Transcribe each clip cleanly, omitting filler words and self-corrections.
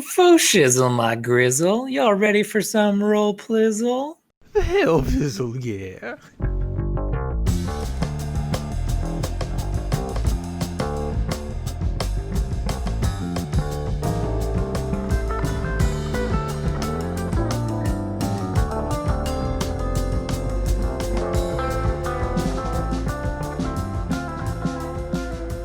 Faux shizzle, my grizzle. Y'all ready for some roll plizzle? The hell, Fizzle, yeah.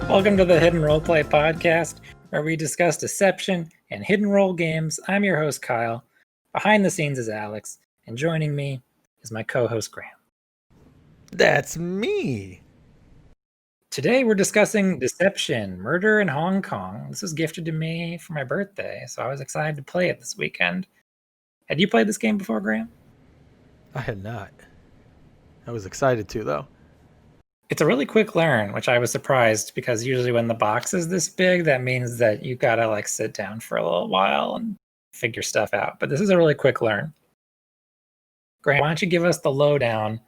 Welcome to the Hidden Roleplay Podcast, where we discuss deception and hidden role games. I'm your host, Kyle. Behind the scenes is Alex, and joining me is my co-host, Graham. That's me. Today we're discussing Deception, Murder in Hong Kong. This was gifted to me for my birthday, so I was excited to play it this weekend. Had you played this game before, Graham? I had not. I was excited to, though. It's a really quick learn, which I was surprised because usually when the box is this big, that means that you gotta like sit down for a little while and figure stuff out. But this is a really quick learn. Grant, why don't you give us the lowdown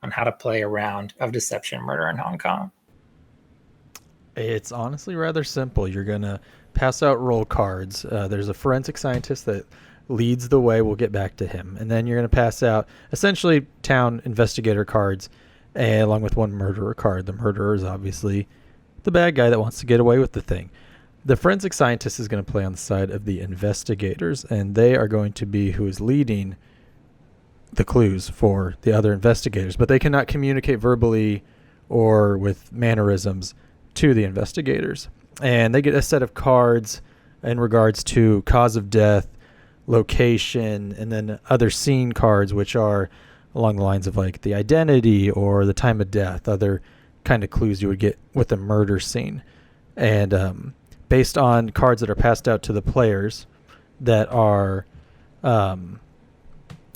on how to play a round of Deception, Murder in Hong Kong? It's honestly rather simple. You're going to pass out roll cards. There's a forensic scientist that leads the way. We'll get back to him. And then you're going to pass out essentially town investigator cards along with one murderer card. The murderer is obviously the bad guy that wants to get away with the thing. The forensic scientist is going to play on the side of the investigators, and they are going to be who is leading the clues for the other investigators, but they cannot communicate verbally or with mannerisms to the investigators. And they get a set of cards in regards to cause of death, location, and then other scene cards, which are along the lines of like the identity or the time of death, other kind of clues you would get with a murder scene. And based on cards that are passed out to the players that are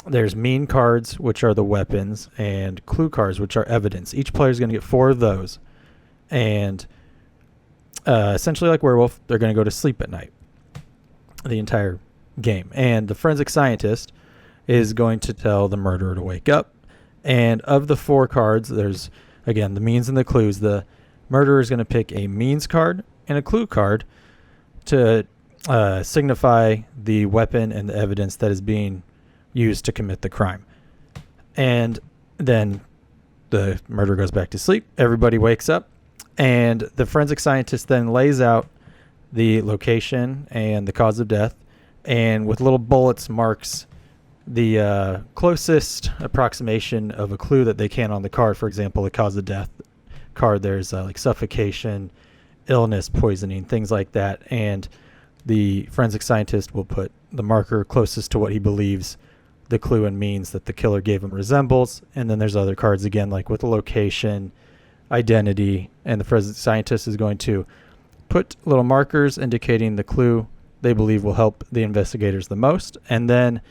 there's mean cards, which are the weapons, and clue cards, which are evidence. Each player is going to get 4 of those. And essentially like Werewolf, they're going to go to sleep at night the entire game. And the forensic scientist is going to tell the murderer to wake up. And of the 4 cards, there's, again, the means and the clues. The murderer is going to pick a means card and a clue card to signify the weapon and the evidence that is being used to commit the crime. And then the murderer goes back to sleep. Everybody wakes up. And the forensic scientist then lays out the location and the cause of death, and with little bullets marks the closest approximation of a clue that they can on the card. For example, the cause of death card, there's like suffocation, illness, poisoning, things like that. And the forensic scientist will put the marker closest to what he believes the clue and means that the killer gave him resembles. And then there's other cards, again, like with the location, identity, and the forensic scientist is going to put little markers indicating the clue they believe will help the investigators the most. And then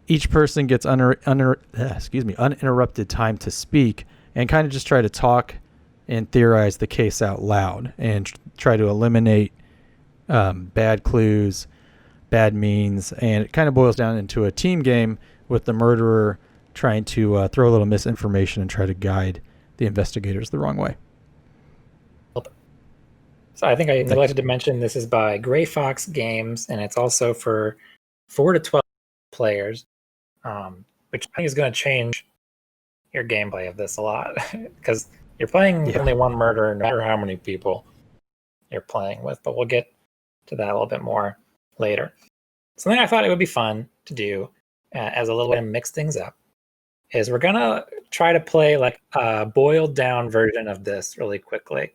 each person gets uninterrupted time to speak and kind of just try to talk and theorize the case out loud and try to eliminate bad clues, bad means. And it kind of boils down into a team game with the murderer trying to throw a little misinformation and try to guide the investigators the wrong way. So I think I neglected to mention this is by Gray Fox Games, and it's also for 4 to 12 players, which I think is going to change your gameplay of this a lot because you're playing only one murderer, no matter how many people you're playing with. But we'll get to that a little bit more later. Something I thought it would be fun to do as a little way to mix things up is we're going to try to play like a boiled down version of this really quickly.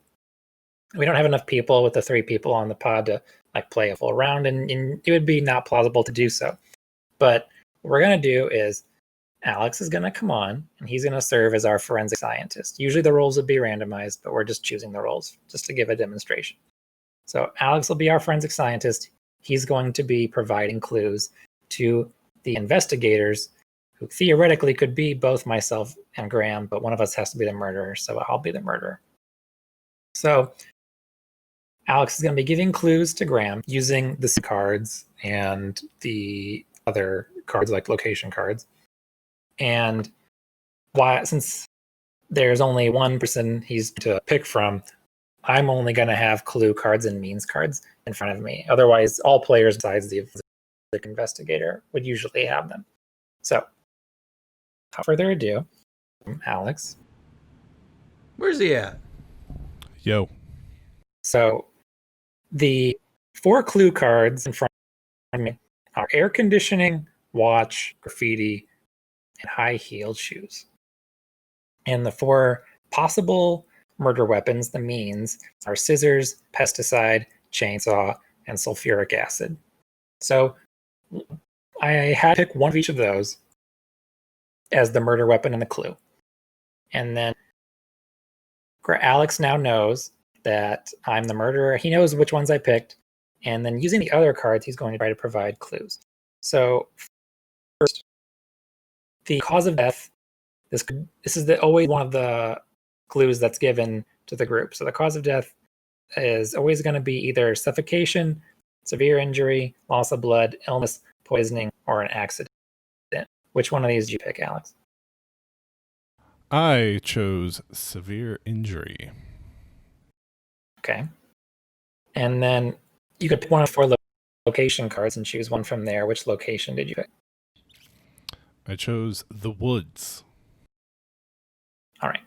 We don't have enough people with the 3 people on the pod to like play a full round, and it would be not plausible to do so. But what we're going to do is Alex is going to come on, and he's going to serve as our forensic scientist. Usually the roles would be randomized, but we're just choosing the roles just to give a demonstration. So Alex will be our forensic scientist. He's going to be providing clues to the investigators, who theoretically could be both myself and Graham, but one of us has to be the murderer, so I'll be the murderer. So Alex is going to be giving clues to Graham using the cards and the other cards like location cards. And since there's only one person he's to pick from, I'm only going to have clue cards and means cards in front of me. Otherwise, all players besides the investigator would usually have them. So, without further ado, Alex. Where's he at? Yo. So, the 4 clue cards in front of me are air conditioning, watch, graffiti, and high-heeled shoes. And the 4 possible murder weapons, the means, are scissors, pesticide, chainsaw, and sulfuric acid. So I had to pick one of each of those as the murder weapon and the clue. And then Alex now knows that I'm the murderer. He knows which ones I picked. And then using the other cards, he's going to try to provide clues. So first, the cause of death. This is always one of the clues that's given to the group. So the cause of death is always going to be either suffocation, severe injury, loss of blood, illness, poisoning, or an accident. Which one of these did you pick, Alex? I chose severe injury. Okay. And then you could pick one of 4 location cards and choose one from there. Which location did you pick? I chose the woods. All right.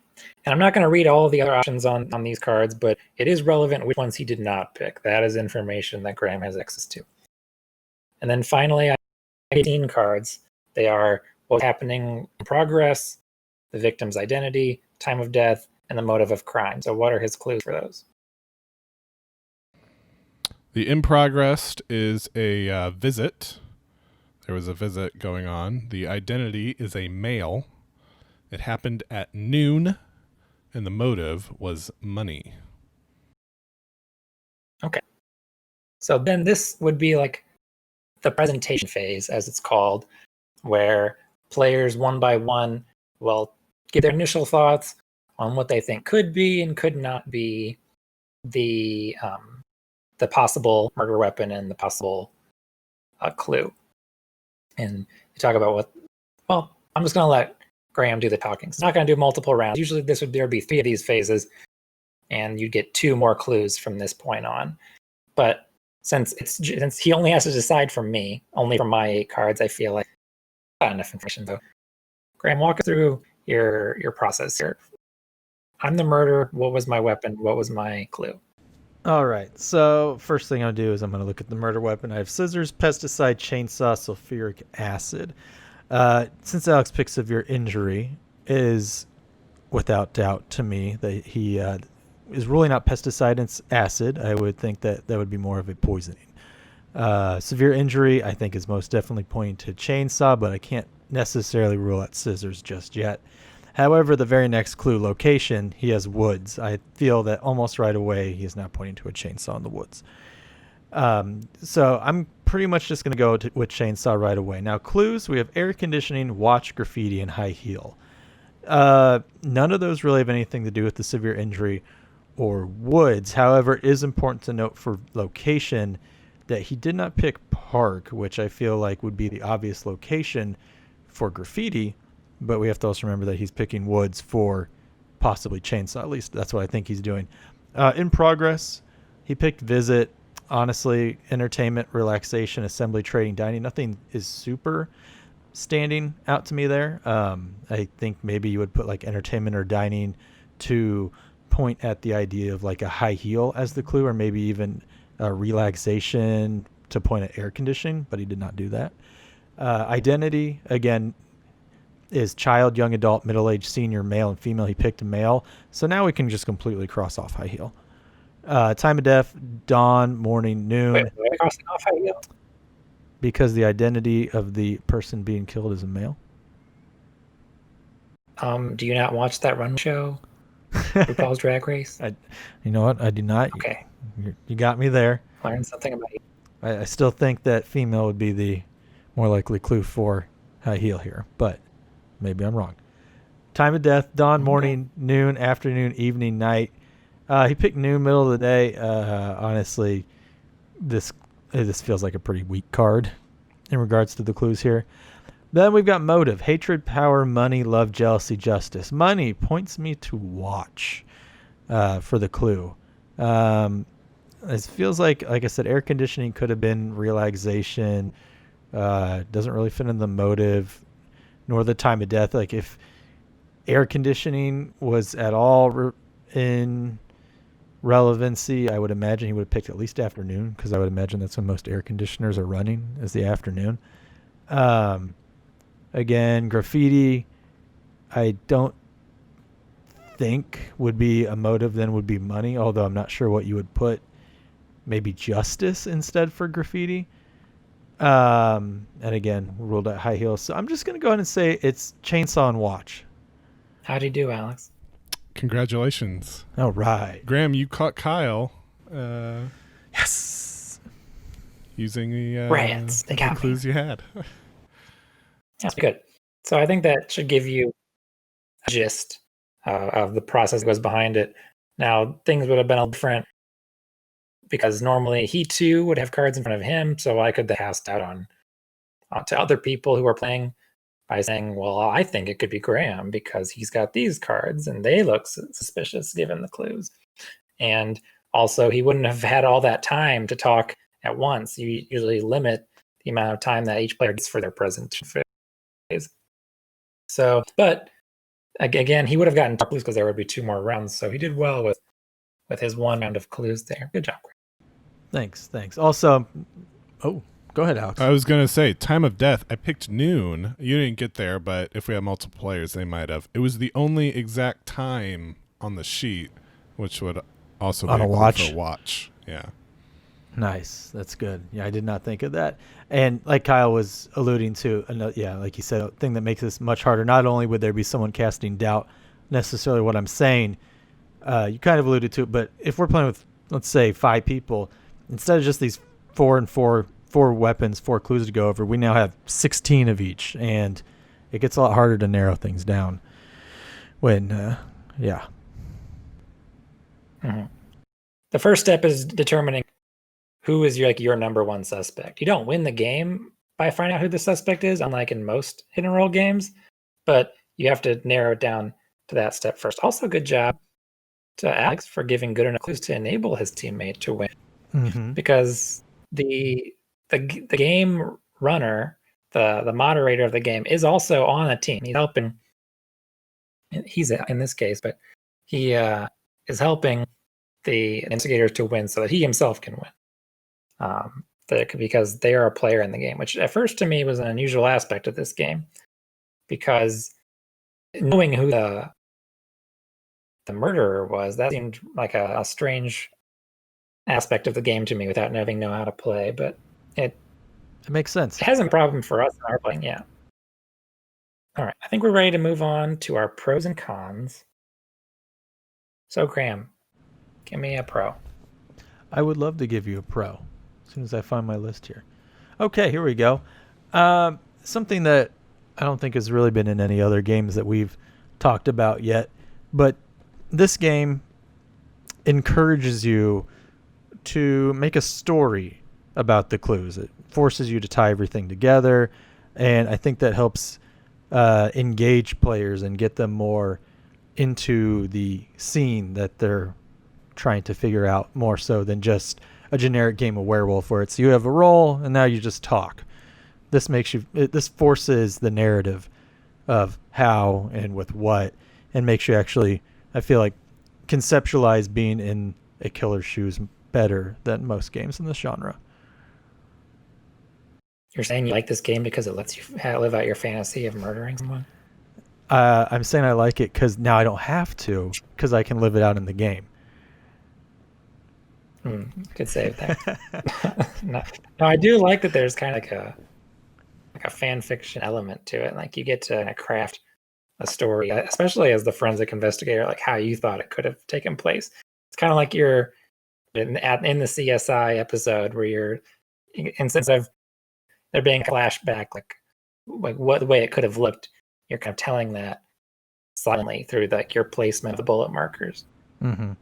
And I'm not going to read all of the other options on these cards, but it is relevant which ones he did not pick. That is information that Graham has access to. And then finally, I have 18 cards. They are what's happening in progress, the victim's identity, time of death, and the motive of crime. So what are his clues for those? The in progress is a visit. There was a visit going on. The identity is a male. It happened at noon, and the motive was money. Okay. So then this would be like the presentation phase, as it's called, where players one by one will give their initial thoughts on what they think could be and could not be the possible murder weapon and the possible clue. And you talk about what. Well, I'm just going to let Graham do the talking. It's not going to do multiple rounds. Usually there'd be 3 of these phases, and you'd get 2 more clues from this point on. But since he only has to decide from me, only from my 8 cards, I feel like not enough information. So, Graham, walk us through your process here. I'm the murderer. What was my weapon? What was my clue? All right. So first thing I'll do is I'm going to look at the murder weapon. I have scissors, pesticide, chainsaw, sulfuric acid. Since Alex picked severe injury, is without doubt to me that he is ruling out pesticide and acid. I would think that would be more of a poisoning. Severe injury, I think, is most definitely pointing to chainsaw, but I can't necessarily rule out scissors just yet. However, the very next clue, location, he has woods. I feel that almost right away he is now pointing to a chainsaw in the woods. So I'm pretty much just going to go with chainsaw right away. Now, clues, we have air conditioning, watch, graffiti, and high heel. None of those really have anything to do with the severe injury or woods. However, it is important to note for location that he did not pick park, which I feel like would be the obvious location for graffiti, but we have to also remember that he's picking woods for possibly chainsaw. At least that's what I think he's doing. In progress, he picked visit. Honestly, entertainment, relaxation, assembly, trading, dining. Nothing is super standing out to me there. I think maybe you would put like entertainment or dining to point at the idea of like a high heel as the clue, or maybe even a relaxation to point at air conditioning, but he did not do that. Identity, again, is child, young adult, middle-aged, senior, male, and female. He picked a male. So now we can just completely cross off high heel. Time of death, dawn, morning, noon. Wait, crossing off high heel? Because the identity of the person being killed is a male. Do you not watch that run show? RuPaul's Drag Race? You know what? I do not. Okay. You got me there. Learn something about you. I still think that female would be the more likely clue for high heel here, but maybe I'm wrong. Time of death, dawn, morning, noon, afternoon, evening, night. He picked noon, middle of the day. Honestly, this feels like a pretty weak card in regards to the clues here. Then we've got motive, hatred, power, money, love, jealousy, justice. Money points me to watch for the clue. It feels like I said, air conditioning could have been relaxation. Doesn't really fit in the motive, nor the time of death. Like if air conditioning was at all in relevancy, I would imagine he would have picked at least afternoon, because I would imagine that's when most air conditioners are running, is the afternoon. Again, graffiti, I don't think would be a motive, then would be money, although I'm not sure what you would put. Maybe justice instead for graffiti. And again, ruled out high heels. So I'm just going to go ahead and say it's chainsaw and watch. How'd you do, Alex? Congratulations. All right. Graham, you caught Kyle. Yes. Using the Rats, they got clues you had. That's good. So I think that should give you a gist of the process that goes behind it. Now, things would have been a little different because normally he too would have cards in front of him, so I could have passed out on to other people who are playing by saying, well, I think it could be Graham because he's got these cards and they look suspicious given the clues. And also, he wouldn't have had all that time to talk at once. You usually limit the amount of time that each player gets for their presentation phase. So, but again, he would have gotten clues because there would be 2 more rounds. So he did well with his 1 round of clues there. Good job, Graham. Thanks. Also, go ahead, Alex. I was going to say, time of death, I picked noon. You didn't get there, but if we had multiple players, they might have. It was the only exact time on the sheet, which would also be on a watch. For watch. Yeah. Nice. That's good. Yeah, I did not think of that. And like Kyle was alluding to, like you said, a thing that makes this much harder. Not only would there be someone casting doubt necessarily what I'm saying, you kind of alluded to it, but if we're playing with, let's say, 5 people, instead of just these 4 weapons, 4 clues to go over, we now have 16 of each, and it gets a lot harder to narrow things down when, Mm-hmm. The first step is determining who is your number 1 suspect. You don't win the game by finding out who the suspect is, unlike in most hit and roll games, but you have to narrow it down to that step first. Also, good job to Alex for giving good enough clues to enable his teammate to win, because the game runner, the moderator of the game, is also on a team. He's helping. He's in this case, but he is helping the investigators to win so that he himself can win. Because they are a player in the game, which at first to me was an unusual aspect of this game, because knowing who the murderer was, that seemed like a strange aspect of the game to me without having know how to play. But it makes sense. It hasn't a problem for us in our playing, yeah. All right, I think we're ready to move on to our pros and cons. So, Graham, give me a pro. I would love to give you a pro as soon as I find my list here. Okay, here we go. Something that I don't think has really been in any other games that we've talked about yet, but this game encourages you to make a story about the clues. It forces you to tie everything together, and I think that helps engage players and get them more into the scene that they're trying to figure out, more so than just a generic game of werewolf where it's you have a role and now you just talk. This forces the narrative of how and with what, and makes you actually, I feel like, conceptualize being in a killer's shoes better than most games in this genre. You're saying you like this game because it lets you live out your fantasy of murdering someone? I'm saying I like it because now I don't have to, because I can live it out in the game. Good save there. No, I do like that there's kind of like a fan fiction element to it. Like you get to craft a story, especially as the forensic investigator, like how you thought it could have taken place. It's kind of like you're in the CSI episode where you're, instead of there being a flashback, like what the way it could have looked, you're kind of telling that silently through your placement of the bullet markers. Mm-hmm.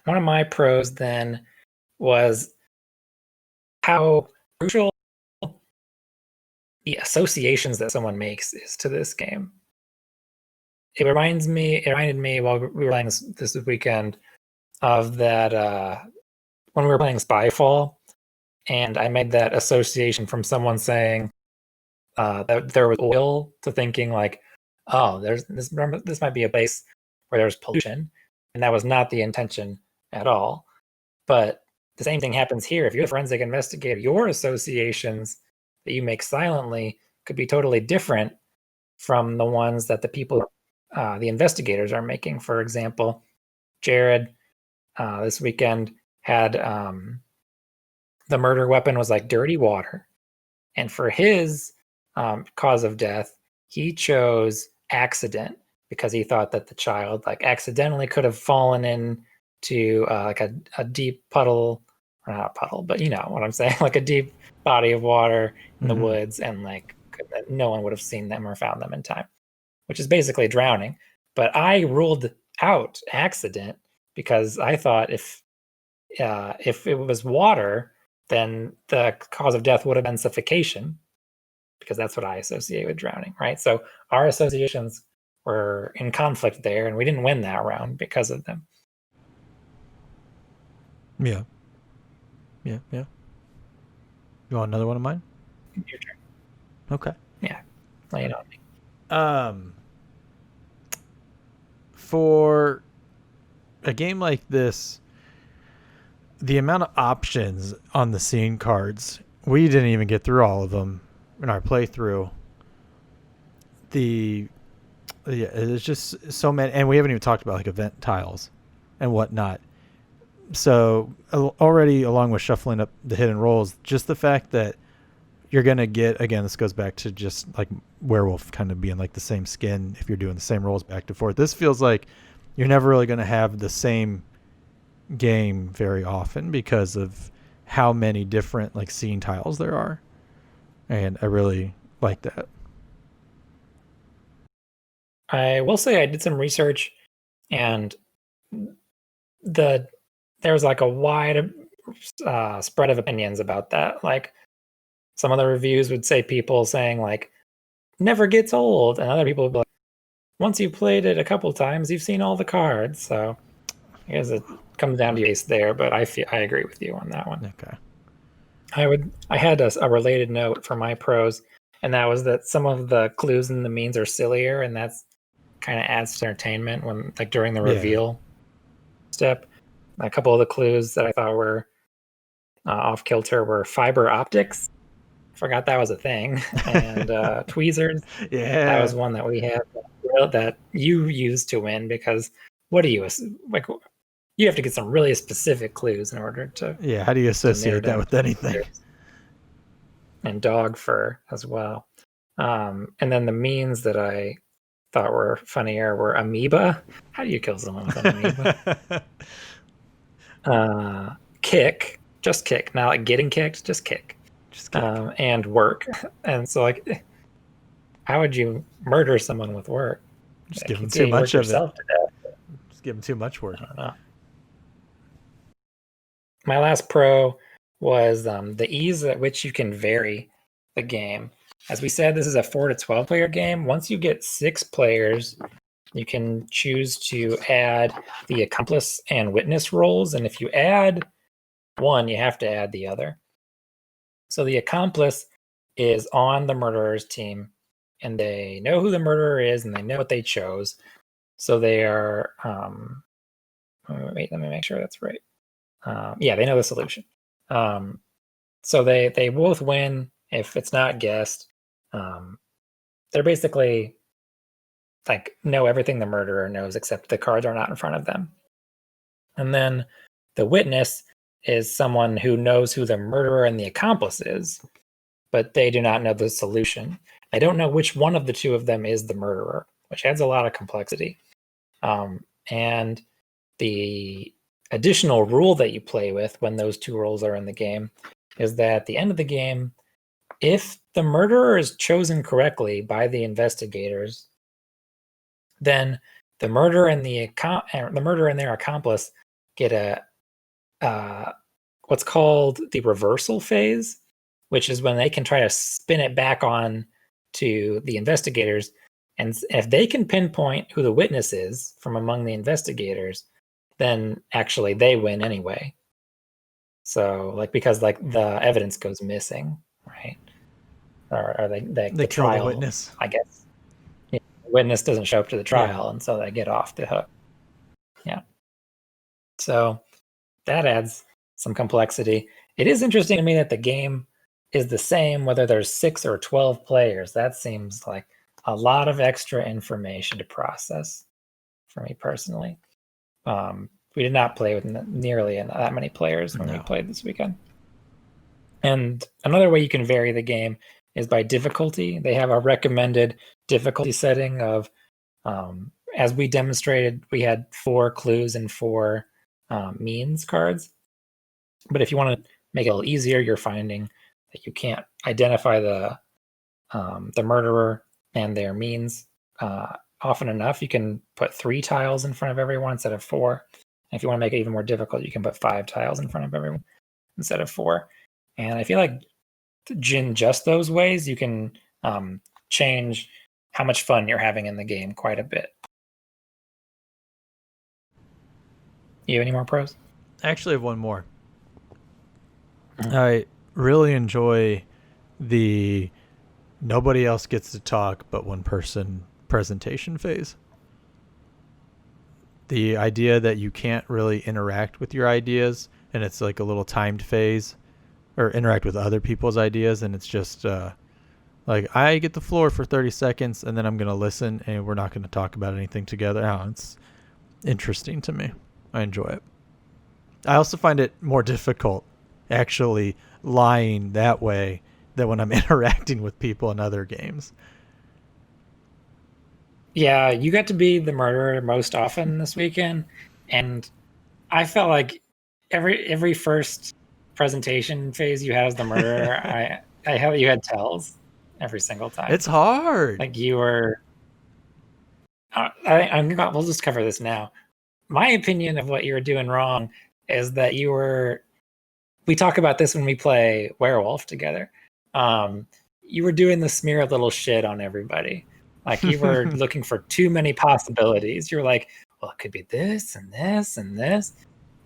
One of my pros then was how crucial the associations that someone makes is to this game. It reminded me while we were playing this weekend of that when we were playing Spyfall, and I made that association from someone saying that there was oil to thinking like, oh, there's this. This might be a place where there's pollution, and that was not the intention at all. But the same thing happens here. If you're a forensic investigator, your associations that you make silently could be totally different from the ones that the people, the investigators, are making. For example, Jared this weekend had the murder weapon was like dirty water, and for his cause of death, he chose accident because he thought that the child like accidentally could have fallen into like a deep puddle, or not a puddle, but you know what I'm saying, like a deep body of water in the woods, and like no one would have seen them or found them in time, which is basically drowning. But I ruled out accident because I thought if it was water, then the cause of death would have been suffocation, because that's what I associate with drowning, right? So our associations were in conflict there, and we didn't win that round because of them. Yeah. Yeah. You want another one of mine? Your turn. Okay. Yeah. Lay it on me. For a game like this, the amount of options on the scene cards, we didn't even get through all of them in our playthrough. It's just so many, and we haven't even talked about like event tiles and whatnot. So already, along with shuffling up the hidden rolls, just the fact that you're gonna get, again, this goes back to just like werewolf kind of being like the same skin if you're doing the same rolls back to forth. This feels like you're never really gonna have the same game very often because of how many different like scene tiles there are, and I really like that. I will say I did some research, and there was like a wide spread of opinions about that. Like some of the reviews would say people saying like never gets old, and other people would be like, once you played it a couple times, you've seen all the cards. So I guess it comes down to base there, but I agree with you on that one. Okay. I had a related note for my pros, and that was that some of the clues and the means are sillier, and that's kind of adds to entertainment when like during the reveal step. A couple of the clues that I thought were off kilter were fiber optics. Forgot that was a thing, and tweezers. Yeah, that was one that we had that you used to win, because what do you like? You have to get some really specific clues in order to. Yeah, how do you associate that with anything? And dog fur as well. And then the means that I thought were funnier were amoeba. How do you kill someone with an amoeba? Kick, just kick, not like getting kicked, just kick. Just kick. And work. And so like, how would you murder someone with work? Just give them too much of it. Just give them too much work. I don't know. My last pro was the ease at which you can vary the game. As we said, this is a 4 to 12 player game. Once you get 6 players, you can choose to add the accomplice and witness roles. And if you add one, you have to add the other. So the accomplice is on the murderer's team, and they know who the murderer is, and they know what they chose. So they are, wait, let me make sure that's right. Yeah, they know the solution. So they both win if it's not guessed. They're basically like know everything the murderer knows, except the cards are not in front of them. And then the witness is someone who knows who the murderer and the accomplice is, but they do not know the solution. They don't know which one of the two of them is the murderer, which adds a lot of complexity. And the additional rule that you play with when those two roles are in the game is that at the end of the game, if the murderer is chosen correctly by the investigators, then the murderer and their accomplice get a what's called the reversal phase, which is when they can try to spin it back on to the investigators. And if they can pinpoint who the witness is from among the investigators, then actually they win anyway. So like because like the evidence goes missing, right? Or they They the kill trial, the witness. I guess. Yeah, the witness doesn't show up to the trial, Yeah. and so they get off the hook. Yeah. So that adds some complexity. It is interesting to me that the game is the same whether there's 6 or 12 players. That seems like a lot of extra information to process for me personally. We did not play with nearly that many players when we No. played this weekend. And another way you can vary the game is by difficulty. They have a recommended difficulty setting of, as we demonstrated, we had 4 clues and 4 means cards. But if you want to make it a little easier, you're finding that you can't identify the murderer and their means often enough. You can put 3 tiles in front of everyone instead of 4. And if you want to make it even more difficult, you can put 5 tiles in front of everyone instead of 4. And I feel like in just those ways, you can change how much fun you're having in the game quite a bit. You have any more pros? I actually have one more. I really enjoy the nobody else gets to talk but one person presentation phase. The idea that you can't really interact with your ideas and it's like a little timed phase, or interact with other people's ideas, and it's just like I get the floor for 30 seconds and then I'm going to listen and we're not going to talk about anything together. It's interesting to me. I enjoy it. I also find it more difficult actually lying that way than when I'm interacting with people in other games. Yeah, you got to be the murderer most often this weekend, and I felt like every first presentation phase you had as the murderer, I had you had tells every single time. It's hard. Like you were. We'll just cover this now. My opinion of what you were doing wrong is that you were. We talk about this when we play Werewolf together. You were doing the smear a little shit on everybody. Like you were looking for too many possibilities. You're like, well, it could be this and this and this.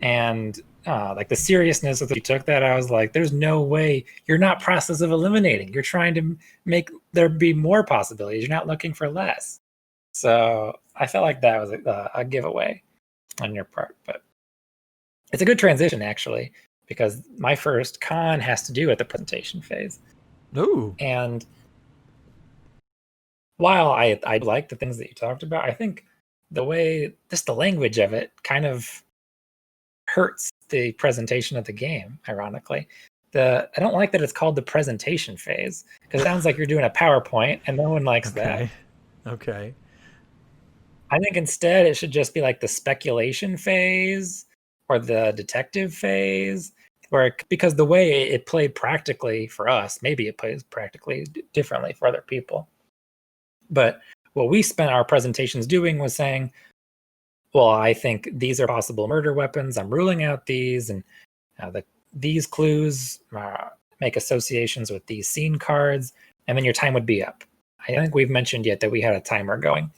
And like the seriousness with which you took that, I was like, there's no way. You're not process of eliminating. You're trying to make there be more possibilities. You're not looking for less. So I felt like that was a giveaway on your part. But it's a good transition, actually, because my first con has to do with the presentation phase. Ooh. And while I like the things that you talked about, I think the way, just the language of it kind of hurts the presentation of the game, ironically. I don't like that it's called the presentation phase, because it sounds like you're doing a PowerPoint and no one likes that. Okay. I think instead it should just be like the speculation phase or the detective phase, because the way it played practically for us, maybe it plays practically differently for other people. But what we spent our presentations doing was saying, well, I think these are possible murder weapons. I'm ruling out these, and these clues make associations with these scene cards, and then your time would be up. I think we've mentioned yet that we had a timer going.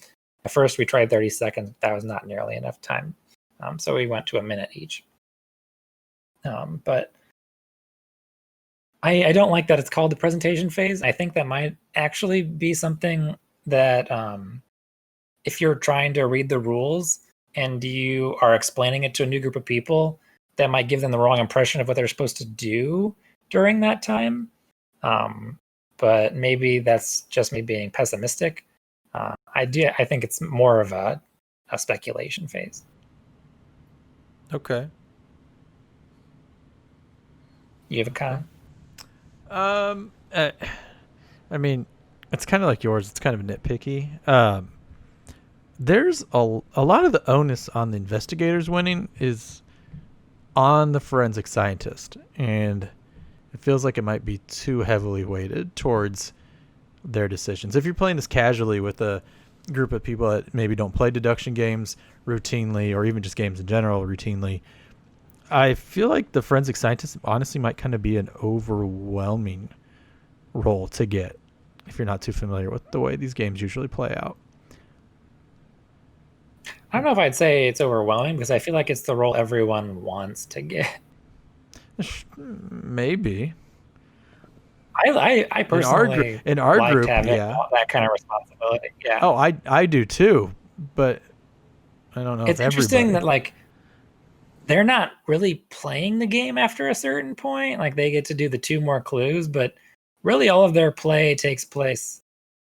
At first, we tried 30 seconds. That was not nearly enough time. So we went to a minute each. But I don't like that it's called the presentation phase. I think that might actually be something that if you're trying to read the rules and you are explaining it to a new group of people, that might give them the wrong impression of what they're supposed to do during that time. But maybe that's just me being pessimistic. I think it's more of a speculation phase. Okay. You have a con? I mean, it's kind of like yours. It's kind of nitpicky. There's a lot of the onus on the investigators winning is on the forensic scientist, and it feels like it might be too heavily weighted towards their decisions. If you're playing this casually with a group of people that maybe don't play deduction games routinely, or even just games in general routinely, I feel like the forensic scientist honestly might kind of be an overwhelming role to get if you're not too familiar with the way these games usually play out. I don't know if I'd say it's overwhelming because I feel like it's the role everyone wants to get. Maybe I personally in our liked group, having yeah. that kind of responsibility. Yeah. Oh, I do too, but I don't know It's if interesting everybody. that like they're not really playing the game after a certain point. Like they get to do the 2 more clues, but really all of their play takes place.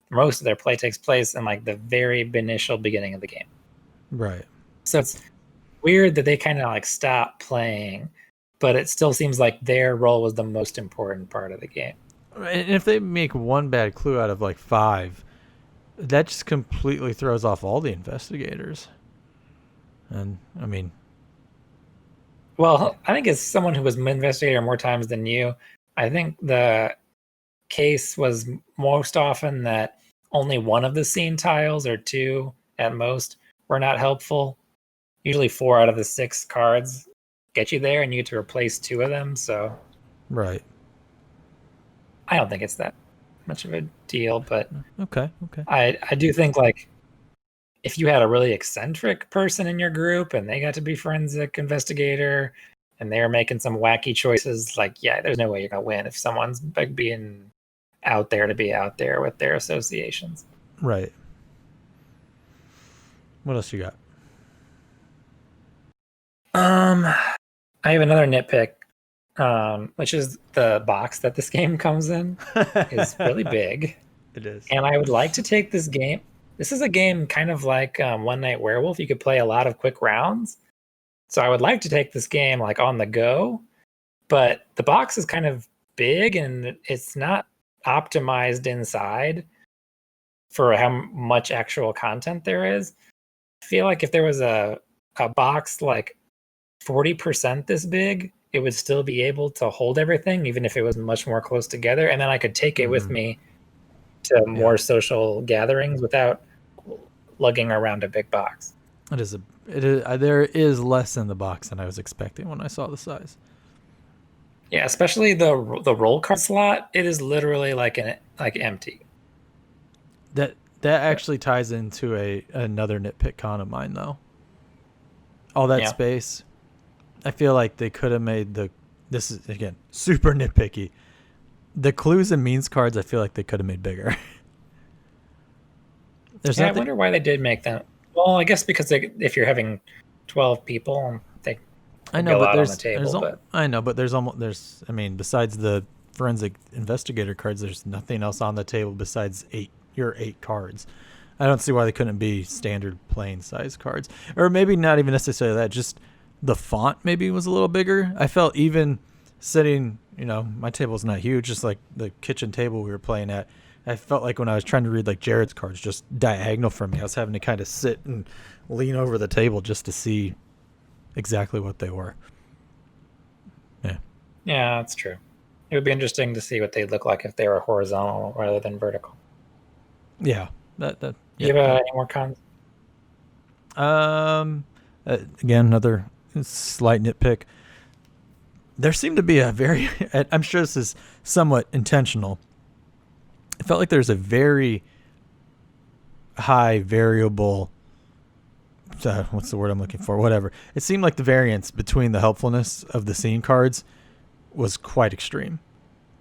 Most of their play takes place in like the very initial beginning of the game. Right. So it's weird that they kind of like stop playing, but it still seems like their role was the most important part of the game. And if they make one bad clue out of like 5, that just completely throws off all the investigators. And I mean, Well, I think as someone who was an investigator more times than you, I think the case was most often that only one of the scene tiles or 2 at most were not helpful. Usually 4 out of the 6 cards get you there and you get to replace 2 of them. So right. I don't think it's that much of a deal, but Okay. I do think like if you had a really eccentric person in your group and they got to be forensic investigator and they're making some wacky choices, like yeah, there's no way you're gonna win if someone's like being out there to be out there with their associations. Right. What else you got? I have another nitpick, which is the box that this game comes in is really big. It is. And I would like to take this game. This is a game kind of like One Night Werewolf. You could play a lot of quick rounds. So I would like to take this game like on the go, but the box is kind of big and it's not optimized inside for how much actual content there is. I feel like if there was a box like 40% this big, it would still be able to hold everything, even if it was much more close together. And then I could take it with me to more social gatherings without lugging around a big box. It is. There is less in the box than I was expecting when I saw the size. Yeah, especially the roll card slot. It is literally like empty. That actually ties into another nitpick con of mine though. All that space. I feel like they could have made this is again super nitpicky. The clues and means cards I feel like they could have made bigger. I wonder why they did make them. Well, I guess because if you're having 12 people, they I know, go but out there's on the table. I know, but there's I mean, besides the forensic investigator cards, there's nothing else on the table besides your 8 cards. I don't see why they couldn't be standard plain size cards, or maybe not even necessarily that. Just the font maybe was a little bigger. I felt even sitting, my table's not huge, just like the kitchen table we were playing at. I felt like when I was trying to read like Jared's cards, just diagonal from me, I was having to kind of sit and lean over the table just to see exactly what they were. Yeah, that's true. It would be interesting to see what they'd look like if they were horizontal rather than vertical. Yeah. You have any more cons? Again, another slight nitpick. There seemed to be a very, I'm sure this is somewhat intentional. It felt like there's a very high variable, what's the word I'm looking for? Whatever. It seemed like the variance between the helpfulness of the scene cards was quite extreme.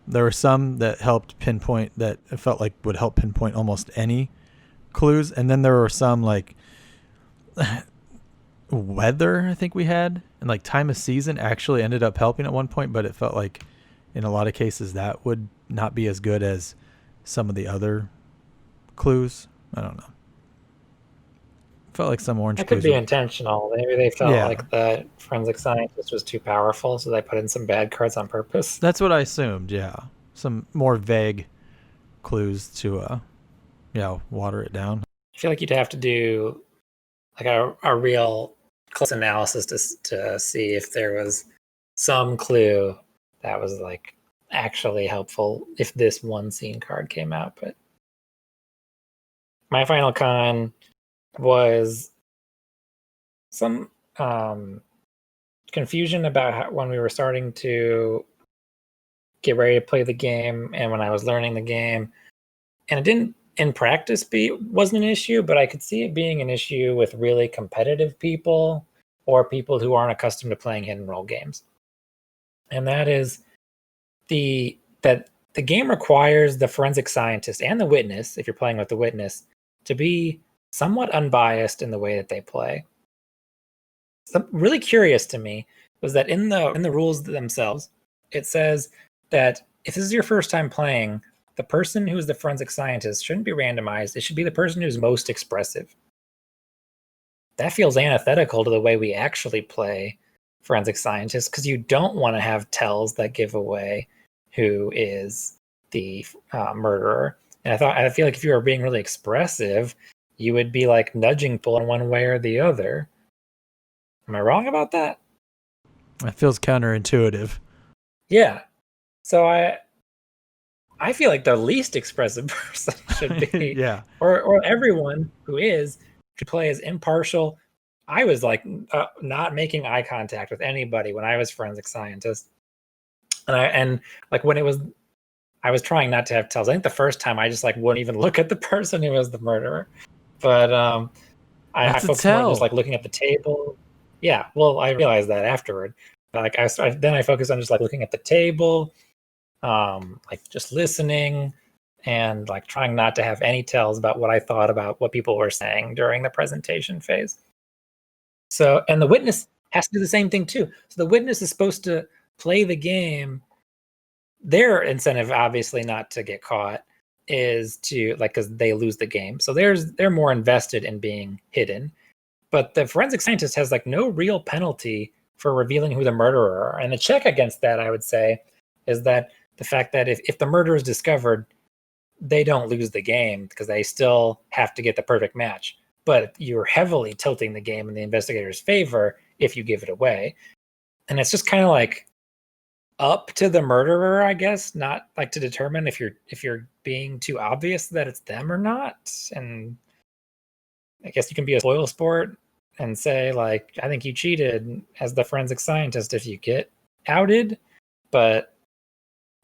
There were some that helped pinpoint, that it felt like would help pinpoint almost any clues. And then there were some like weather, I think we had, and like time of season actually ended up helping at one point, but it felt like in a lot of cases that would not be as good as some of the other clues. I don't know. Felt like some orange It clues could be intentional. Maybe they felt like the forensic scientist was too powerful, so they put in some bad cards on purpose. That's what I assumed, yeah. Some more vague clues to water it down. I feel like you'd have to do like a real close analysis to see if there was some clue that was like actually helpful if this one scene card came out. But my final con was some confusion about when we were starting to get ready to play the game and when I was learning the game. And it didn't in practice wasn't an issue, but I could see it being an issue with really competitive people or people who aren't accustomed to playing hidden role games. And that is that the game requires the forensic scientist and the witness, if you're playing with the witness, to be somewhat unbiased in the way that they play. Really curious to me was that in the rules themselves, it says that if this is your first time playing, the person who is the forensic scientist shouldn't be randomized. It should be the person who's most expressive. That feels antithetical to the way we actually play forensic scientists, because you don't want to have tells that give away who is the murderer. And I feel like if you were being really expressive, you would be like nudging people in one way or the other. Am I wrong about that? It feels counterintuitive. Yeah. So I feel like the least expressive person should be, yeah, or everyone who is should play as impartial. I was like not making eye contact with anybody when I was forensic scientist, and like when I was trying not to have tells. I think the first time I just like wouldn't even look at the person who was the murderer, but I focused more on just like looking at the table. Yeah, well, I realized that afterward. Like then I focused on just like looking at the table, like just listening and like trying not to have any tells about what I thought about what people were saying during the presentation phase. So, and the witness has to do the same thing too. So the witness is supposed to play the game. Their incentive, obviously not to get caught, is to like, because they lose the game. So they're more invested in being hidden. But the forensic scientist has like no real penalty for revealing who the murderer are. And the check against that, I would say, is that the fact that if the murder is discovered, they don't lose the game because they still have to get the perfect match. But you're heavily tilting the game in the investigator's favor if you give it away. And it's just kind of like up to the murderer, I guess, not like to determine if you're being too obvious that it's them or not. And I guess you can be a spoil sport and say, like, I think you cheated as the forensic scientist if you get outed. But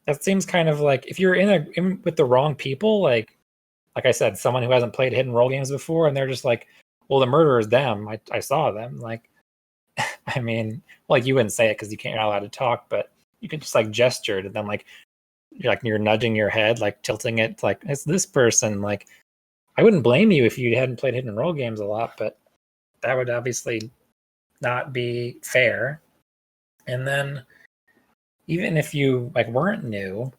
that seems kind of like if you're in with the wrong people, like I said, someone who hasn't played hidden role games before, and they're just like, well, the murderer is them. I saw them. Like, I mean, like you wouldn't say it because you're not allowed to talk, but you could just like gesture to them, like you're nudging your head, like tilting it, like it's this person. Like, I wouldn't blame you if you hadn't played hidden role games a lot, but that would obviously not be fair. And then even if you like weren't new,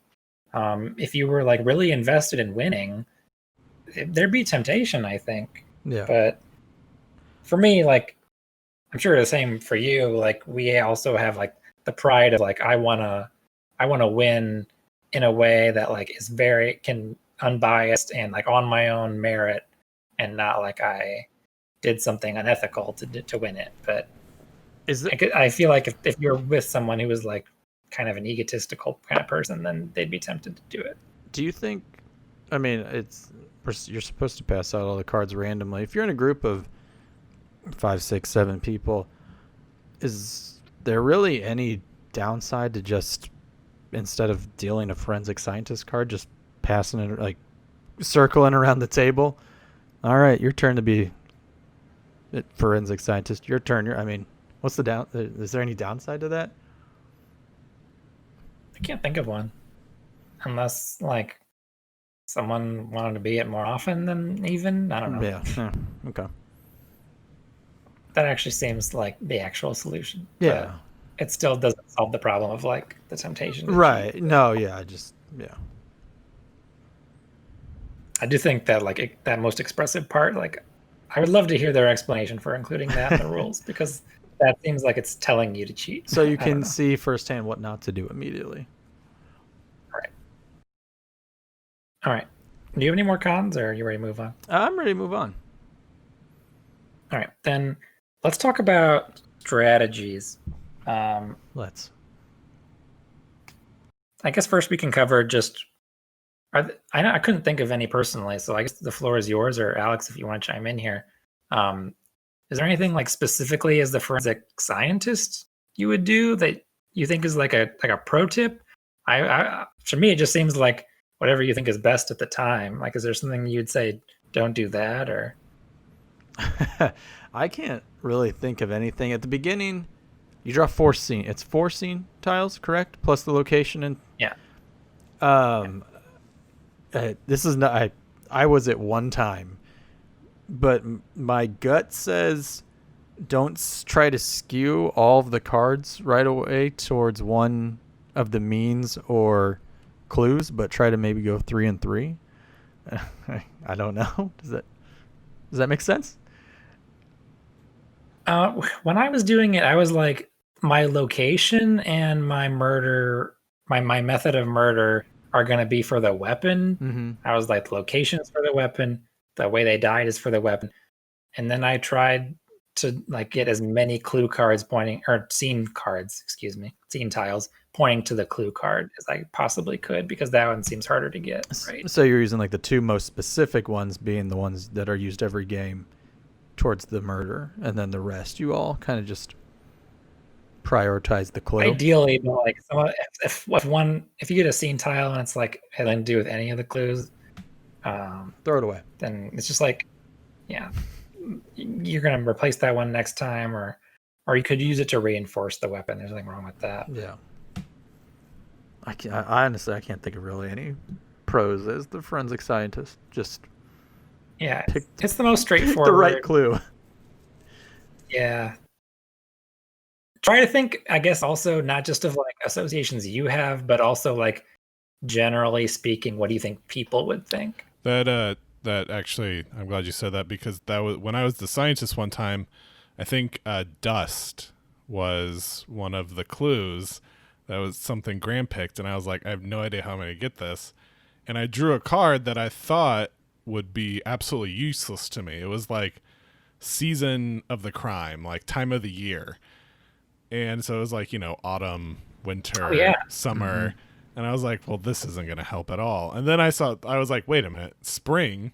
if you were like really invested in winning, there'd be temptation, I think. Yeah. But for me, like, I'm sure the same for you. Like, we also have like the pride of like, I wanna win in a way that like is very unbiased and like on my own merit, and not like I did something unethical to win it. But I feel like if you're with someone who is like kind of an egotistical kind of person, then they'd be tempted to do it. Do you think? I mean, you're supposed to pass out all the cards randomly. If you're in a group of 5, 6, 7 people, is there really any downside to just, instead of dealing a forensic scientist card, just passing it, like circling around the table? All right, your turn to be a forensic scientist. Your turn. I mean, what's the is there any downside to that? I can't think of one, unless like someone wanted to be it more often than even. I don't know. Yeah. Okay. That actually seems like the actual solution. Yeah. It still doesn't solve the problem of like the temptation. Right. No. Yeah. Yeah. I do think that like that most expressive part, like I would love to hear their explanation for including that in the rules, because that seems like it's telling you to cheat. So you can see firsthand what not to do immediately. All right. Do you have any more cons, or are you ready to move on? I'm ready to move on. All right, then let's talk about strategies. Let's. I guess first we can cover just. I couldn't think of any personally, so I guess the floor is yours, or Alex, if you want to chime in here. Is there anything like specifically as the forensic scientist you would do that you think is like a pro tip? For me, it just seems like whatever you think is best at the time. Like, is there something you'd say don't do that, or? I can't really think of anything. At the beginning, you draw 4 scene. It's 4 scene tiles, correct? Plus the location and Yeah. This is not. I was at one time, but my gut says don't try to skew all of the cards right away towards one of the means or clues, but try to maybe go 3 and 3. I don't know. Does that make sense? When I was doing it, I was like, my location and my murder, my method of murder are going to be for the weapon. Mm-hmm. I was like, the location is for the weapon. The way they died is for the weapon. And then I tried to like get as many clue cards pointing, or scene tiles pointing to the clue card as I possibly could, because that one seems harder to get. Right. So you're using like the 2 most specific ones being the ones that are used every game towards the murder, and then the rest you all kind of just prioritize the clue. Ideally, but like if you get a scene tile and it's like it doesn't do with any of the clues, throw it away. Then it's just like, yeah, you're gonna replace that one next time, or you could use it to reinforce the weapon. There's nothing wrong with that. Yeah. I honestly can't think of really any pros as the forensic scientist. Just yeah, it's the most straightforward. The right clue. Yeah. Try to think, I guess, also not just of like associations you have, but also like generally speaking, what do you think people would think? That actually, I'm glad you said that, because that was when I was the scientist one time. I think dust was one of the clues. That was something Graham picked, and I was like, I have no idea how I'm going to get this. And I drew a card that I thought would be absolutely useless to me. It was like season of the crime, like time of the year. And so it was like, autumn, winter, summer. Mm-hmm. And I was like, well, this isn't going to help at all. And then I was like, wait a minute, spring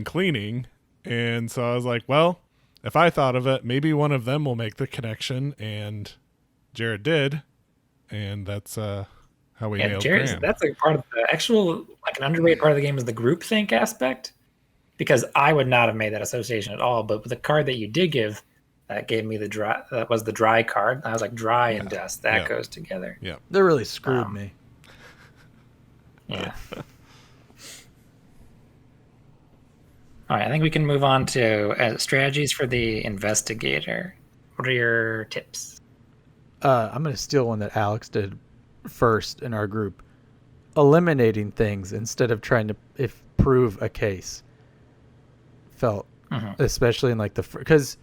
cleaning. And so I was like, well, if I thought of it, maybe one of them will make the connection. And Jared did. And that's how we nailed Graham. That's like part of the actual, like an underrated part of the game is the groupthink aspect. Because I would not have made that association at all. But with the card that you did give, that gave me that was the dry card. I was like, dry and dust. That goes together. Yeah. They really screwed me. Yeah. All right. I think we can move on to strategies for the investigator. What are your tips? I'm going to steal one that Alex did first in our group. Eliminating things instead of trying to prove a case. Felt, especially in like because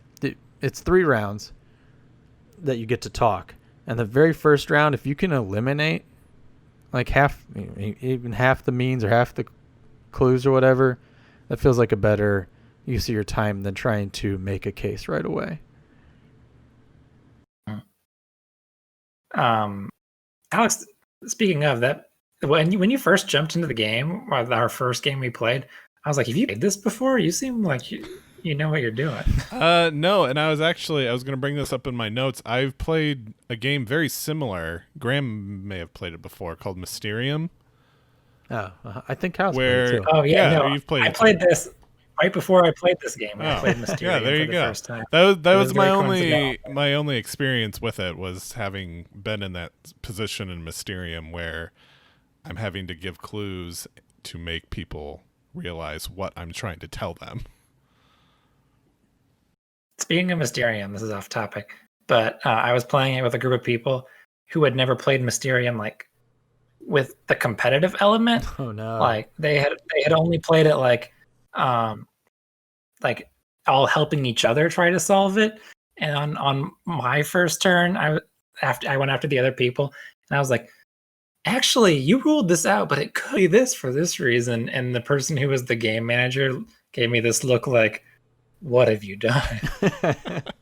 it's 3 rounds that you get to talk. And the very first round, if you can eliminate like even half the means or half the clues or whatever, that feels like a better use of your time than trying to make a case right away. Alex, speaking of that, when you first jumped into the game, our first game we played, I was like, have you played this before? You seem like you know what you're doing. No, and I was going to bring this up in my notes. I've played a game very similar. Graham may have played it before, called Mysterium. Oh, I think Kyle's played it too. Oh yeah, no, you've played. I played this right before I played this game. I played Mysterium there you for go. the first time. That was my only experience with it, was having been in that position in Mysterium where I'm having to give clues to make people realize what I'm trying to tell them. Speaking of Mysterium, this is off topic, but I was playing it with a group of people who had never played Mysterium, like with the competitive element. Oh no! Like they had only played it like all helping each other try to solve it. And on my first turn, I went after the other people, and I was like, actually, you ruled this out, but it could be this for this reason. And the person who was the game manager gave me this look like, what have you done? That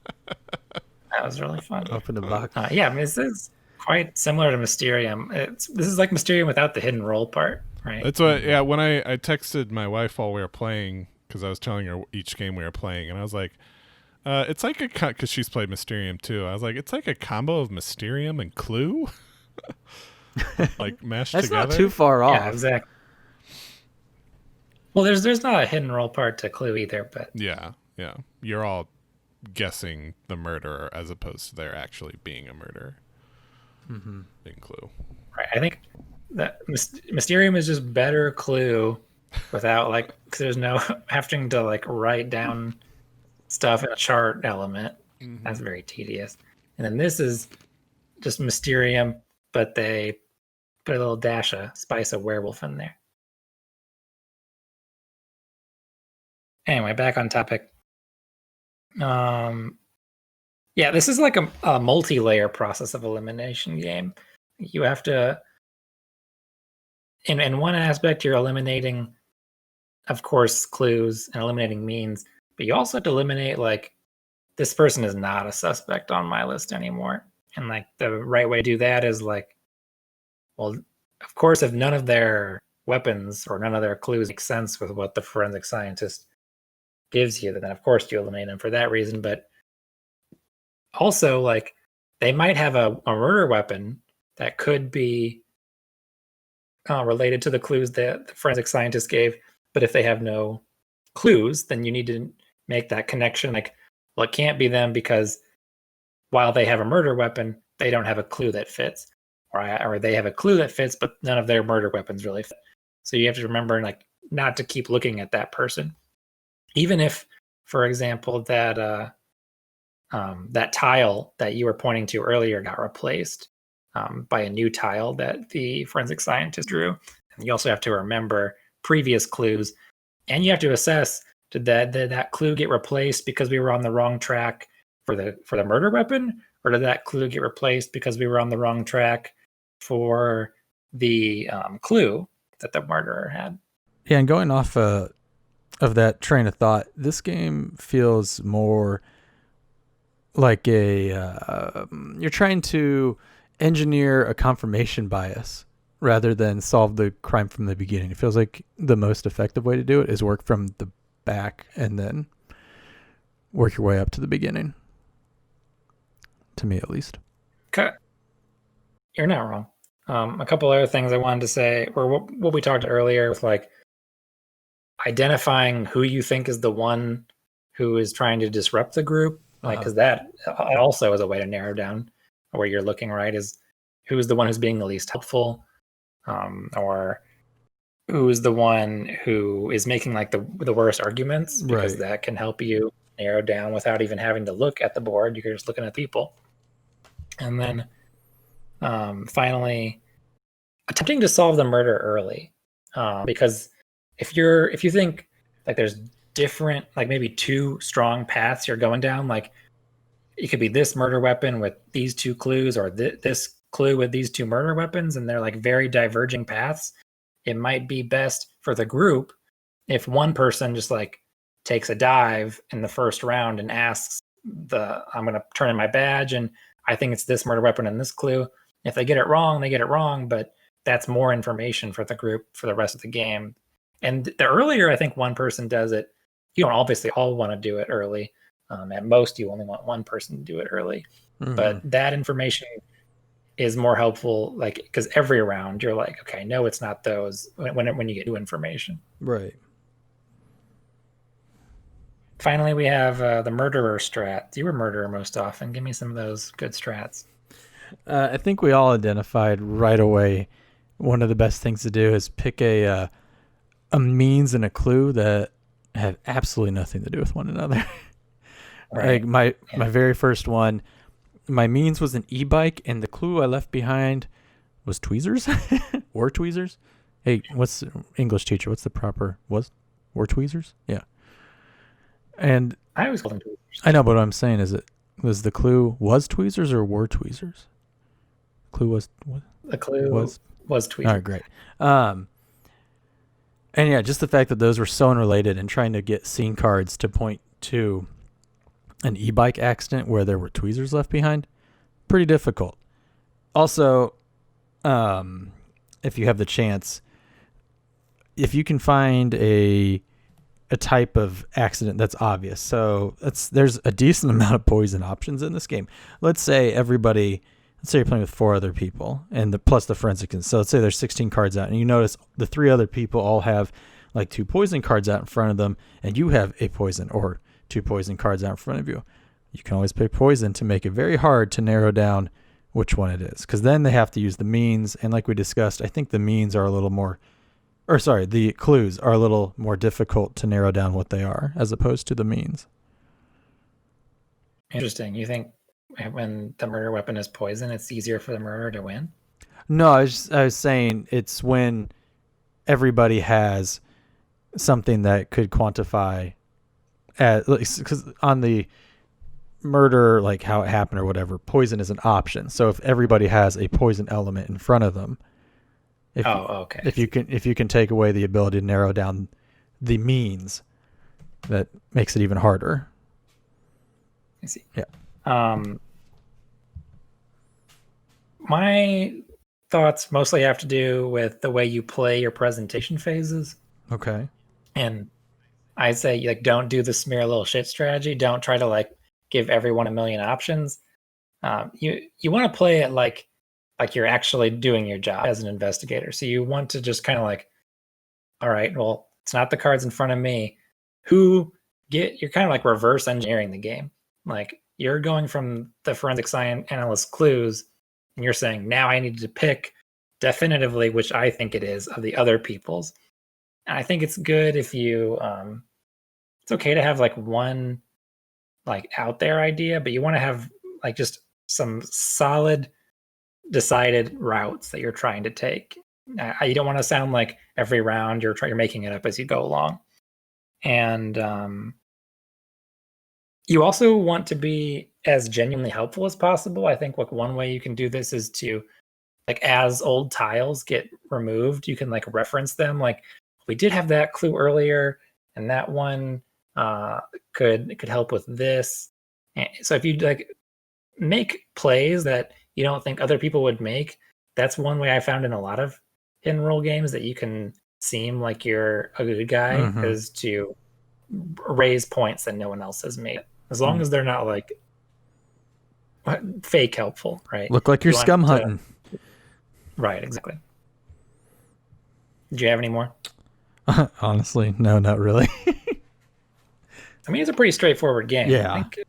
was really fun. Open the box. Yeah, I mean, this is quite similar to Mysterium. This is like Mysterium without the hidden role part, right? That's what, yeah, when I texted my wife while we were playing, because I was telling her each game we were playing, and I was like, it's like because she's played Mysterium too. I was like, it's like a combo of Mysterium and Clue. like mashed That's together. not too far off. Yeah, exactly. Well, there's not a hidden roll part to Clue either, but Yeah. You're all guessing the murderer as opposed to there actually being a murderer in Clue. right, I think that Mysterium is just better Clue without like, because there's no having to like write down stuff in a chart element. That's very tedious. And then this is just Mysterium, but they put a little dash of spice of werewolf in there. Anyway, back on topic. Yeah, this is like a multi-layer process of elimination game. You have to, in one aspect, you're eliminating, of course, clues and eliminating means, but you also have to eliminate like, this person is not a suspect on my list anymore. And like the right way to do that is like, well, of course, if none of their weapons or none of their clues make sense with what the forensic scientist gives you, then of course you eliminate them for that reason. But also, like, they might have a murder weapon that could be related to the clues that the forensic scientist gave. But if they have no clues, then you need to make that connection. Like, well, it can't be them because while they have a murder weapon, they don't have a clue that fits. Or they have a clue that fits, but none of their murder weapons really fit. So you have to remember, like, not to keep looking at that person. Even if, for example, that that tile that you were pointing to earlier got replaced by a new tile that the forensic scientist drew. And you also have to remember previous clues, and you have to assess, did that clue get replaced because we were on the wrong track for the murder weapon, or did that clue get replaced because we were on the wrong track for the clue that the murderer had? Yeah, and going off of that train of thought, this game feels more like you're trying to engineer a confirmation bias rather than solve the crime from the beginning. It feels like the most effective way to do it is work from the back and then work your way up to the beginning. To me, at least. Okay. You're not wrong. A couple other things I wanted to say, or what we talked earlier with like identifying who you think is the one who is trying to disrupt the group, like, because that also is a way to narrow down where you're looking, right? Is who's the one who's being the least helpful, or who's the one who is making like the worst arguments, because that can help you narrow down without even having to look at the board. You're just looking at people. And then finally, attempting to solve the murder early, because if you think like there's different, like maybe two strong paths you're going down, like it could be this murder weapon with these two clues, or this clue with these two murder weapons, and they're like very diverging paths. It might be best for the group if one person just like takes a dive in the first round and asks I'm going to turn in my badge and I think it's this murder weapon and this clue. If they get it wrong, they get it wrong, but that's more information for the group for the rest of the game. And the earlier I think one person does it, you don't obviously all want to do it early. At most, you only want one person to do it early. But that information is more helpful, like, because every round you're like, okay, no, it's not those when you get new information. Right. Finally, we have the murderer strat. You were murderer most often. Give me some of those good strats. I think we all identified right away one of the best things to do is pick a means and a clue that have absolutely nothing to do with one another. Right. Like my very first one, my means was an e-bike, and the clue I left behind was tweezers or tweezers. Hey, what's English teacher? What's the proper or tweezers? Yeah. And I always call them tweezers. I know, but what I'm saying is was the clue was tweezers or were tweezers? Clue was what? The clue was tweezers. All right, great. And yeah, just the fact that those were so unrelated and trying to get scene cards to point to an e-bike accident where there were tweezers left behind, pretty difficult. Also, if you have the chance, if you can find a type of accident that's obvious. So there's a decent amount of poison options in this game. Let's say everybody let's say you're playing with 4 other people, and plus the forensic. So let's say there's 16 cards out, and you notice the 3 other people all have like 2 poison cards out in front of them, and you have a poison or 2 poison cards out in front of you. You can always pick poison to make it very hard to narrow down which one it is, because then they have to use the means, and like we discussed, I think the means are a little more, or sorry, the clues are a little more difficult to narrow down what they are as opposed to the means. Interesting. You think when the murder weapon is poison, it's easier for the murderer to win? No, I was saying it's when everybody has something that could quantify, because on the murder, like how it happened or whatever, poison is an option. So if everybody has a poison element in front of them, okay. If you can take away the ability to narrow down the means, that makes it even harder. I see. Yeah. My thoughts mostly have to do with the way you play your presentation phases. Okay. And I say, like, don't do the smear a little shit strategy. Don't try to like give everyone a million options. You want to play it like you're actually doing your job as an investigator. So you want to just kind of like, all right, well, it's not the cards in front of me. You're kind of like reverse engineering the game. Like you're going from the forensic science analyst clues, and you're saying, now I need to pick definitively which I think it is of the other people's. And I think it's good if you, it's okay to have like one like out there idea, but you want to have like just some solid decided routes that you're trying to take. You don't want to sound like every round you're making it up as you go along. And you also want to be as genuinely helpful as possible. I think like one way you can do this is to, like, as old tiles get removed, you can like reference them. Like, we did have that clue earlier, and that one could help with this. And so if you like make plays that you don't think other people would make, that's one way I found in a lot of hidden role games that you can seem like you're a good guy, is to raise points that no one else has made, as long as they're not like fake helpful, right? Look like you're scum hunting. Right, exactly. Do you have any more? Honestly, no, not really. I mean, it's a pretty straightforward game. Yeah. I think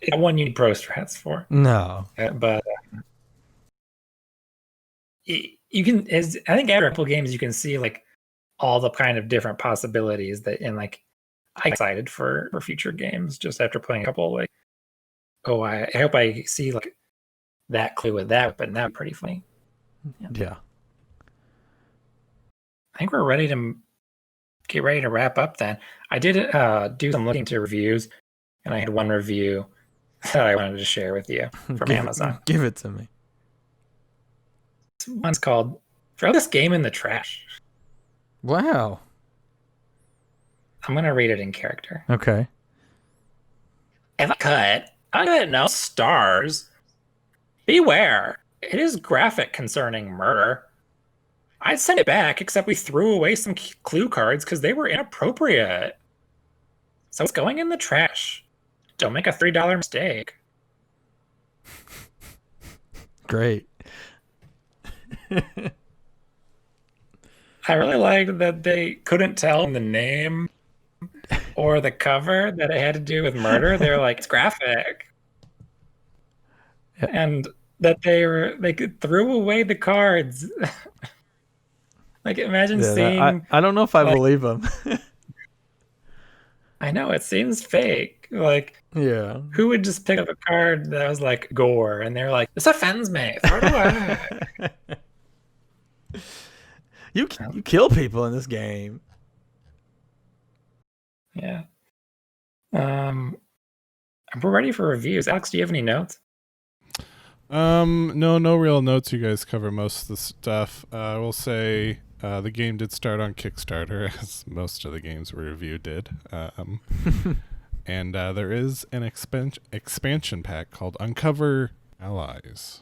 it's one you need pro strats for. No. But you can, I think after a couple games, you can see like all the kind of different possibilities that, and like, I'm excited for future games just after playing a couple. Like, oh, I hope I see like that clue with that, but now pretty funny. Yeah. I think we're ready to get ready to wrap up then. I did do some looking to reviews, and I had one review that I wanted to share with you from Amazon. Give it to me. This one's called "Throw This Game in the Trash." Wow. I'm going to read it in character. Okay. If I cut no stars. Beware, it is graphic concerning murder. I'd send it back, except we threw away some clue cards because they were inappropriate. So it's going in the trash. Don't make a $3 mistake. Great. I really liked that they couldn't tell in the name or the cover that it had to do with murder. They were like, it's graphic. Yep. And that they threw away the cards. Like, imagine seeing... I don't know if I believe them. I know, it seems fake. Like, yeah. Who would just pick up a card that was like gore and they're like, this offends me. Throw it away. You kill people in this game. Yeah. We're ready for reviews. Alex, do you have any notes? No real notes. You guys cover most of the stuff. I will say the game did start on Kickstarter, as most of the games we reviewed did. And there is an expansion pack called Uncover Allies,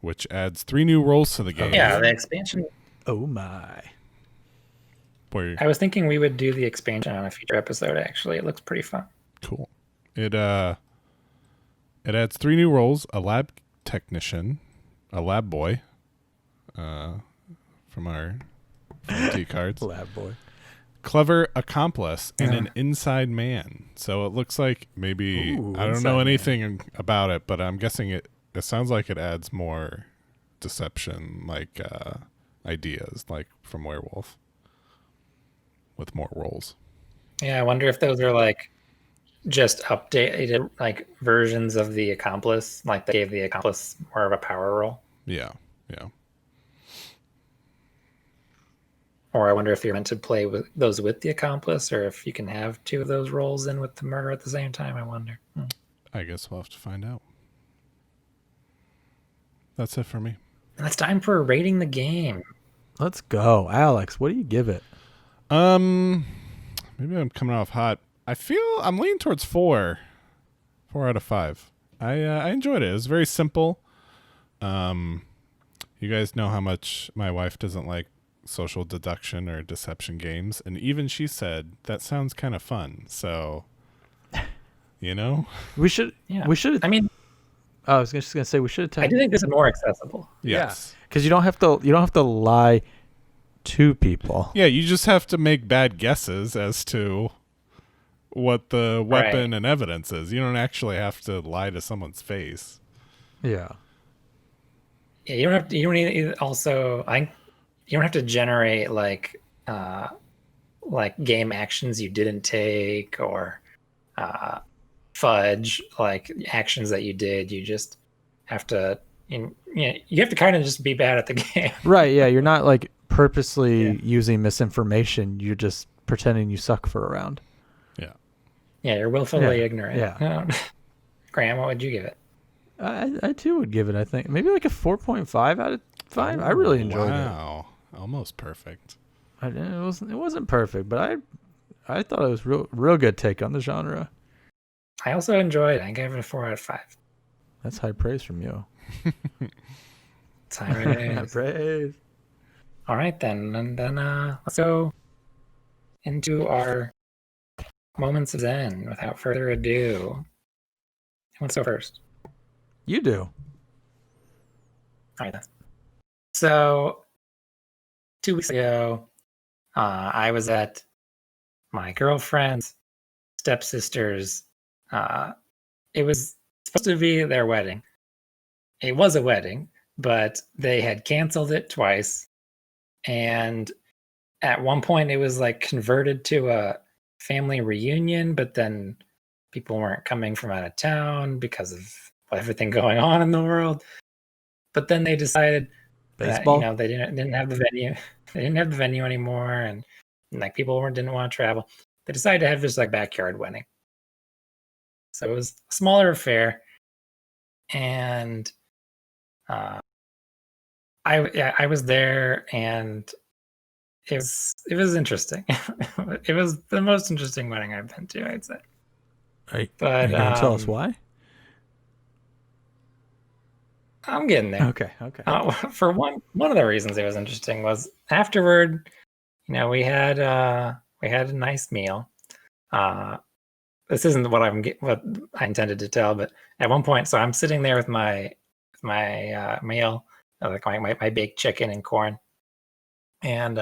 which adds 3 new roles to the game. Yeah, the expansion. Oh my. I was thinking we would do the expansion on a future episode, actually. It looks pretty fun. Cool. It adds 3 new roles: a lab technician, a lab boy, from our T cards. Lab boy. Clever accomplice and an inside man. So it looks like maybe Ooh, I don't know inside anything about it, but I'm guessing it sounds like it adds more deception, like ideas, like from Werewolf, with more roles. Yeah, I wonder if those are like just updated like versions of the accomplice, like they gave the accomplice more of a power role. Yeah. Or I wonder if you're meant to play with those with the accomplice, or if you can have two of those roles in with the murder at the same time. I wonder. I guess we'll have to find out. That's it for me. And it's time for rating the game. Let's go. Alex, what do you give it? Maybe I'm coming off hot. I feel I'm leaning towards 4 out of 5. I enjoyed it. It was very simple. You guys know how much my wife doesn't like social deduction or deception games, and even she said that sounds kind of fun. So, We should. I mean, I was just gonna say we should. I do think this is more accessible. yes, because you don't have to lie to people. yeah. You just have to make bad guesses as to what the weapon and evidence is. You don't actually have to lie to someone's face. Yeah. Yeah, you don't have to. You don't need also. You don't have to generate like game actions you didn't take, or fudge like actions that you did. You just have to. You have to kind of just be bad at the game. Right. Yeah. You're not like purposely using misinformation. You're just pretending you suck for a round. Yeah. Yeah, you're willfully ignorant. Yeah. Graham, what would you give it? I too would give it. I think maybe like a 4.5 out of 5. I really enjoyed it. Wow, almost perfect. It wasn't perfect, but I thought it was real good take on the genre. I also enjoyed it. I gave it a 4 out of 5. That's high praise from you. It's high praise. All right, then. And then let's go into our moments of zen without further ado. Who wants to go first? You do. All right, then. So 2 weeks ago, I was at my girlfriend's stepsister's. It was supposed to be their wedding. It was a wedding, but they had canceled it twice. And at one point, it was like converted to a family reunion, but then people weren't coming from out of town because of everything going on in the world. But then they decided Baseball? that, they didn't have the venue. They didn't have the venue anymore, and like people didn't want to travel. They decided to have this like backyard wedding. So it was a smaller affair, and I was there, and it was interesting. It was the most interesting wedding I've been to, I'd say. Are you gonna tell us why? I'm getting there. Okay. For one of the reasons it was interesting was afterward, we had a nice meal. This isn't what I intended to tell, but at one point, so I'm sitting there with my meal, like my baked chicken and corn, and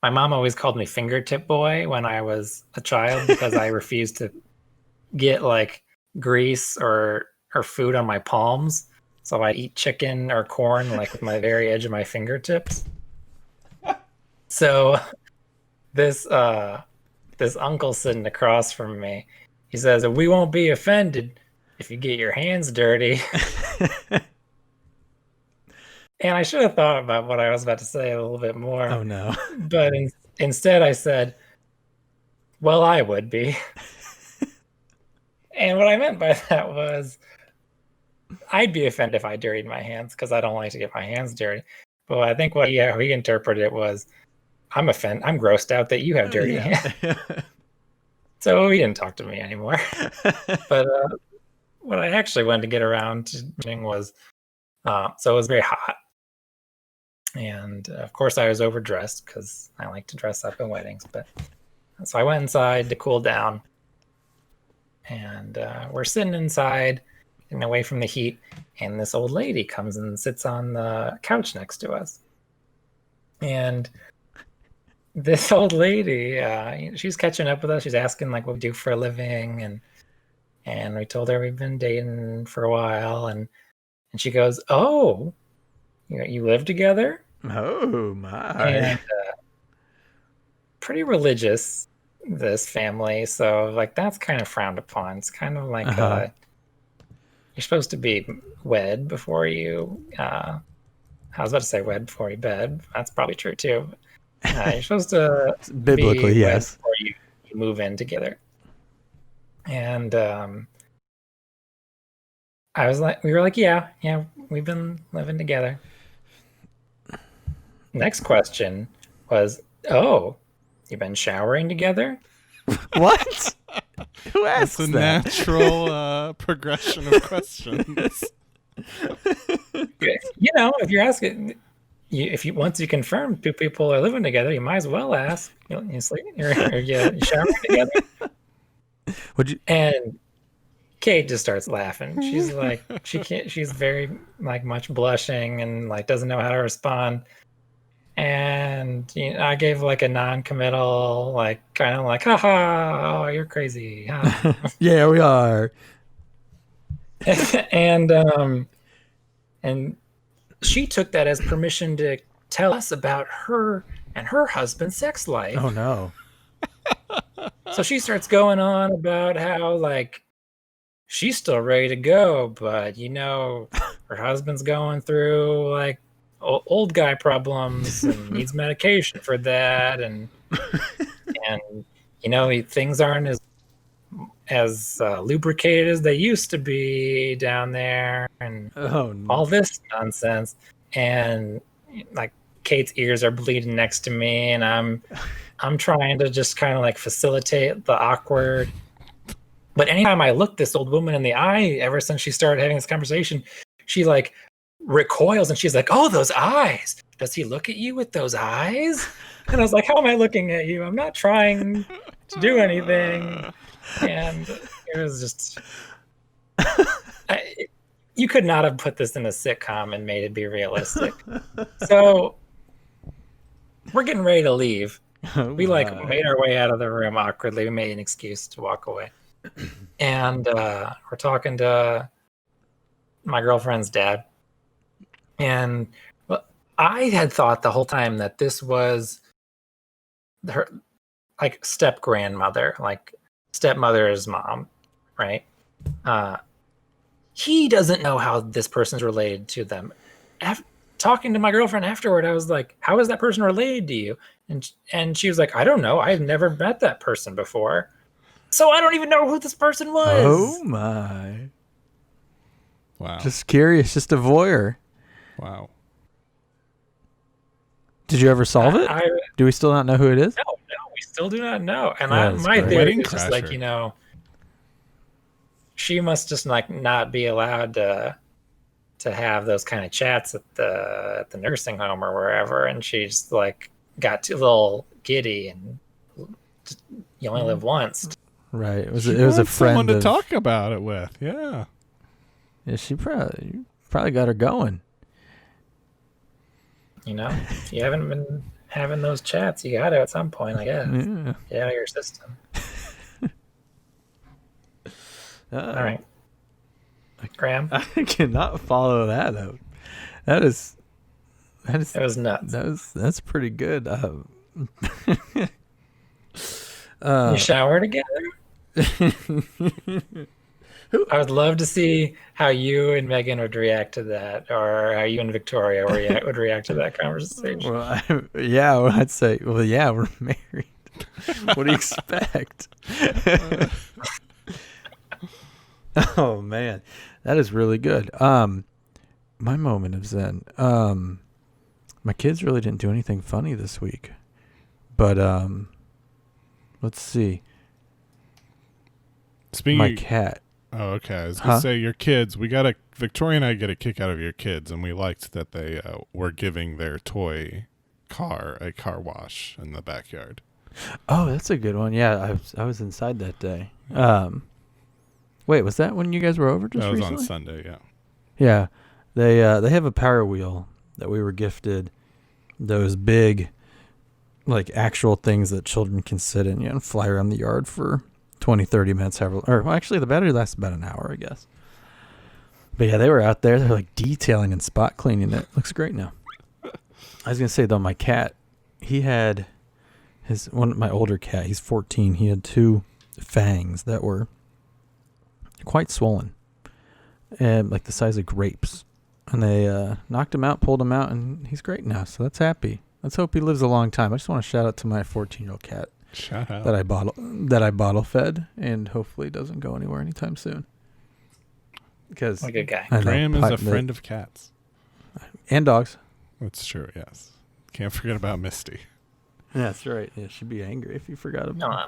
my mom always called me fingertip boy when I was a child because I refused to get like grease or food on my palms. So I eat chicken or corn like with my very edge of my fingertips. So this uncle sitting across from me, he says, "We won't be offended if you get your hands dirty." And I should have thought about what I was about to say a little bit more. Oh no. But instead I said, "Well, I would be." And what I meant by that was I'd be offended if I dirtied my hands because I don't like to get my hands dirty. But I think what he interpreted it was, I'm grossed out that you have dirty hands. So he didn't talk to me anymore. But what I actually wanted to get around to doing was, so it was very hot. And of course I was overdressed because I like to dress up in weddings. But so I went inside to cool down. And we're sitting inside. getting away from the heat, and this old lady comes and sits on the couch next to us. And this old lady, she's catching up with us. She's asking like what we do for a living, and we told her we've been dating for a while, and she goes, "Oh, you live together?" Oh my! And pretty religious, this family, so like that's kind of frowned upon. It's kind of like you're supposed to be wed before you. I was about to say wed before you bed. That's probably true too. You're supposed to Biblically, be yes. wed before you move in together. And we were like, yeah, we've been living together. Next question was, oh, you've been showering together? What? Who asked That's a that? natural progression of questions. If you're asking, once you confirm two people are living together, you might as well ask. You sleep, you're showering together. Would you? And Kate just starts laughing. She's like, she can't. She's very like much blushing and like doesn't know how to respond. And I gave like a non-committal, like kind of like, haha, oh, you're crazy. Ha. Yeah, we are. and she took that as permission to tell us about her and her husband's sex life. Oh no. So she starts going on about how like she's still ready to go, but her husband's going through like old guy problems and needs medication for that, and things aren't as lubricated as they used to be down there, and all this nonsense. And like Kate's ears are bleeding next to me, and I'm trying to just kind of like facilitate the awkward. But anytime I look this old woman in the eye, ever since she started having this conversation, she like recoils and she's like, "Oh, those eyes. Does he look at you with those eyes?" And I was like, "How am I looking at you? I'm not trying to do anything." And it was just you could not have put this in a sitcom and made it be realistic. So we're getting ready to leave. We made our way out of the room awkwardly. We made an excuse to walk away. And we're talking to my girlfriend's dad. And I had thought the whole time that this was her like step grandmother, like stepmother's mom, right? He doesn't know how this person's related to them. Talking to my girlfriend afterward, I was like, "How is that person related to you?" And she was like, "I don't know. I've never met that person before. So I don't even know who this person was." Oh my. Wow. Just curious, just a voyeur. Wow. Did you ever solve it? Do we still not know who it is? No, we still do not know. And my great. theory is just like, she must just like not be allowed to have those kind of chats at the nursing home or wherever, and she's like got too little giddy, and you only live once. Right. It was a friend. Someone to talk about it with. Yeah. Yeah, she probably got her going. If you haven't been having those chats, you got to at some point, I guess. Yeah. Get out of your system. All right. Graham? I cannot follow that up. That is it was nuts. That's pretty good. You shower together? I would love to see how you and Megan would react to that, or how you and Victoria would react to that conversation. Well, I'd say, yeah, we're married. What do you expect? Oh man, that is really good. My moment of zen. My kids really didn't do anything funny this week, but let's see. My cat. Oh, okay. I was gonna say your kids. Victoria and I get a kick out of your kids, and we liked that they were giving their toy car a car wash in the backyard. Oh, that's a good one. Yeah, I was inside that day. Wait, was that when you guys were over just That was recently? on Sunday, yeah. Yeah, they have a power wheel that we were gifted. Those big, like actual things that children can sit in, and fly around the yard for 20, 30 minutes. Well, actually, the battery lasts about an hour, I guess. But yeah, they were out there. They're like detailing and spot cleaning it. Looks great now. I was gonna say though, my cat, he had my older cat. He's 14. He had 2 fangs that were quite swollen, and like the size of grapes. And they knocked him out, pulled him out, and he's great now. So that's happy. Let's hope he lives a long time. I just want to shout out to my 14-year-old cat Shout out. that I bottle fed, and hopefully doesn't go anywhere anytime soon. Because What a good guy. Graham is a friend of cats. And dogs. That's true, yes. Can't forget about Misty. Yeah, that's right. Yeah, she'd be angry if you forgot about No,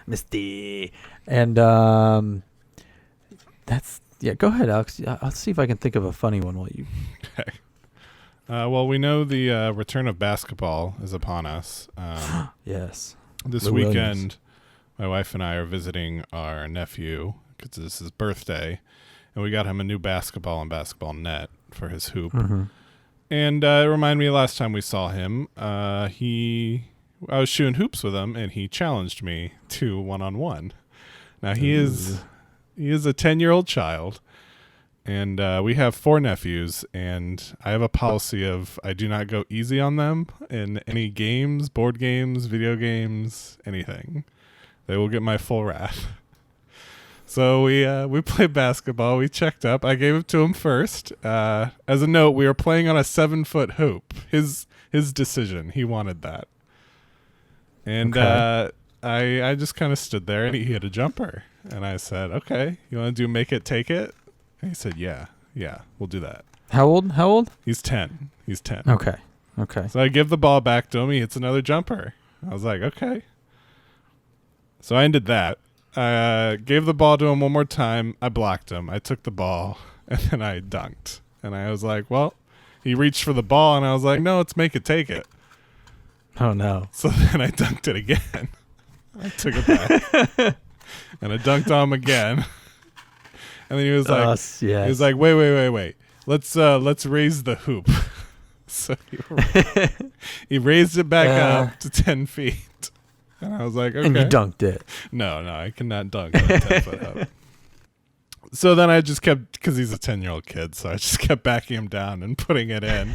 Misty. And that's go ahead, Alex. I'll see if I can think of a funny one while you. Okay. Well, we know the return of basketball is upon us. Yes. This Lou weekend, Williams. my wife and I are visiting our nephew because it's his birthday, and we got him a new basketball and basketball net for his hoop. Mm-hmm. And it reminded me last time we saw him, I was shooting hoops with him, and he challenged me to 1-on-1. Now he is a 10-year-old child, and we have 4 nephews, and I have a policy of I do not go easy on them in any games, board games, video games, anything. They will get my full wrath. So we played basketball. We checked up. I gave it to him first. As a note, we were playing on a 7-foot hoop. His decision. He wanted that. And Okay. I just kind of stood there, and he hit a jumper. And I said, "Okay, you want to do make it, take it?" And he said, "Yeah, we'll do that." How old? He's 10. Okay. So I give the ball back to him. He hits another jumper. I was like, okay. So I ended that. I gave the ball to him one more time. I blocked him. I took the ball, and then I dunked. And I was like, well, he reached for the ball, and I was like, no, it's make it, take it. Oh, no. So then I dunked it again. I took it back. And I dunked on him again. And then he was like, Yes. he was like, wait. Let's raise the hoop. So he raised it back up to 10 feet. And I was like, okay. And you dunked it. No, I cannot dunk on 10 foot up. So then I just kept, because he's a 10-year-old kid, so I just kept backing him down and putting it in.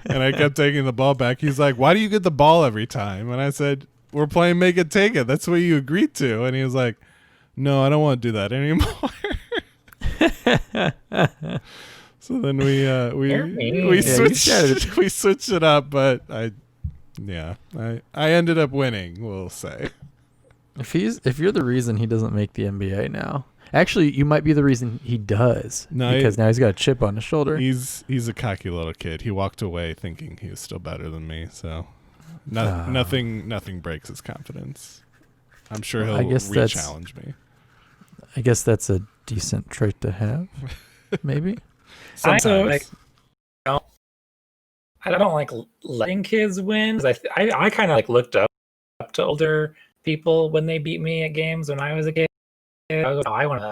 And I kept taking the ball back. He's like, why do you get the ball every time? And I said, we're playing make it, take it. That's what you agreed to. And he was like, no, I don't want to do that anymore. So then we switched it up, but I ended up winning, we'll say. If you're the reason he doesn't make the NBA now, actually you might be the reason he does. No, because now he's got a chip on his shoulder. He's a cocky little kid. He walked away thinking he was still better than me. So nothing breaks his confidence. I'm sure he'll re-challenge me. I guess that's a decent trait to have, maybe. Sometimes. I don't like letting kids win. 'Cause I kind of like looked up to older people when they beat me at games when I was a kid. I want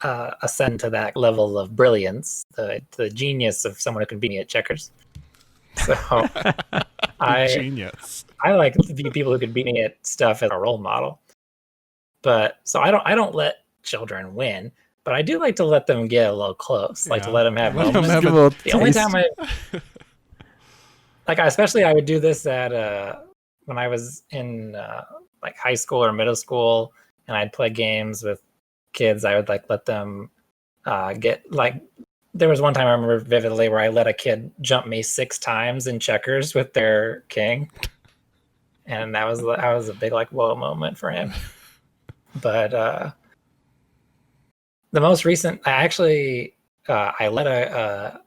to ascend to that level of brilliance, the genius of someone who can beat me at checkers. So Genius. I like the people who can beat me at stuff as a role model. But so I don't let children win. But I do like to let them get a little close, like to let them have moments. The only time I would do this at when I was in like high school or middle school, and I'd play games with kids. I would like let them get like. There was one time I remember vividly where I let a kid jump me 6 times in checkers with their king, and that was a big like whoa moment for him. But the most recent, I let a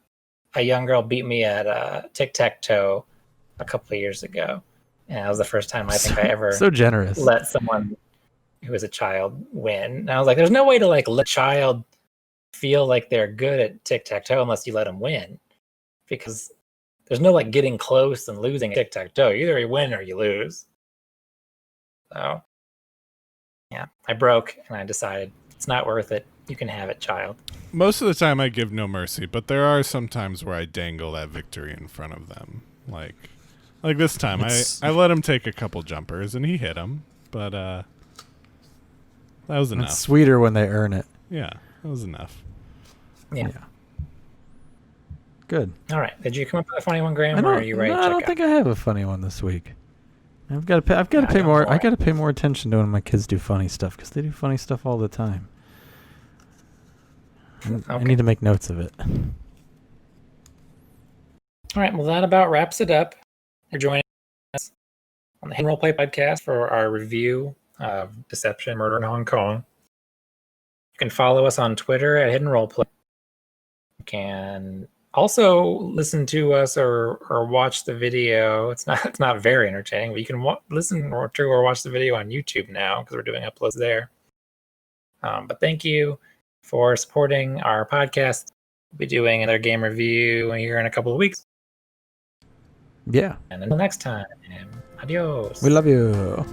young girl beat me at tic-tac-toe a couple of years ago, and that was the first time I think I ever so generous let someone who was a child win. And I was like, "There's no way to like let a child feel like they're good at tic-tac-toe unless you let them win, because there's no like getting close and losing at tic-tac-toe. Either you win or you lose." So yeah, I broke, and I decided It's not worth it. You can have it, child. Most of the time I give no mercy, but there are some times where I dangle that victory in front of them. Like this time, I let him take a couple jumpers and he hit them, but that was enough. It's sweeter when they earn it. Yeah, that was enough. Yeah. Good. All right. Did you come up with a funny one, Graham, or are you ready to check I don't out? think I have a funny one this week. I've got to pay more. I got to pay more attention to when my kids do funny stuff because they do funny stuff all the time. I need to make notes of it. All right. Well, that about wraps it up. You're joining us on the Hidden Roleplay podcast for our review of Deception, Murder in Hong Kong. You can follow us on Twitter at Hidden Roleplay. You can also listen to us or watch the video. It's not very entertaining, but you can listen to or watch the video on YouTube now because we're doing uploads there. But thank you for supporting our podcast. We'll be doing another game review here in a couple of weeks. Yeah. And until next time, adios. We love you.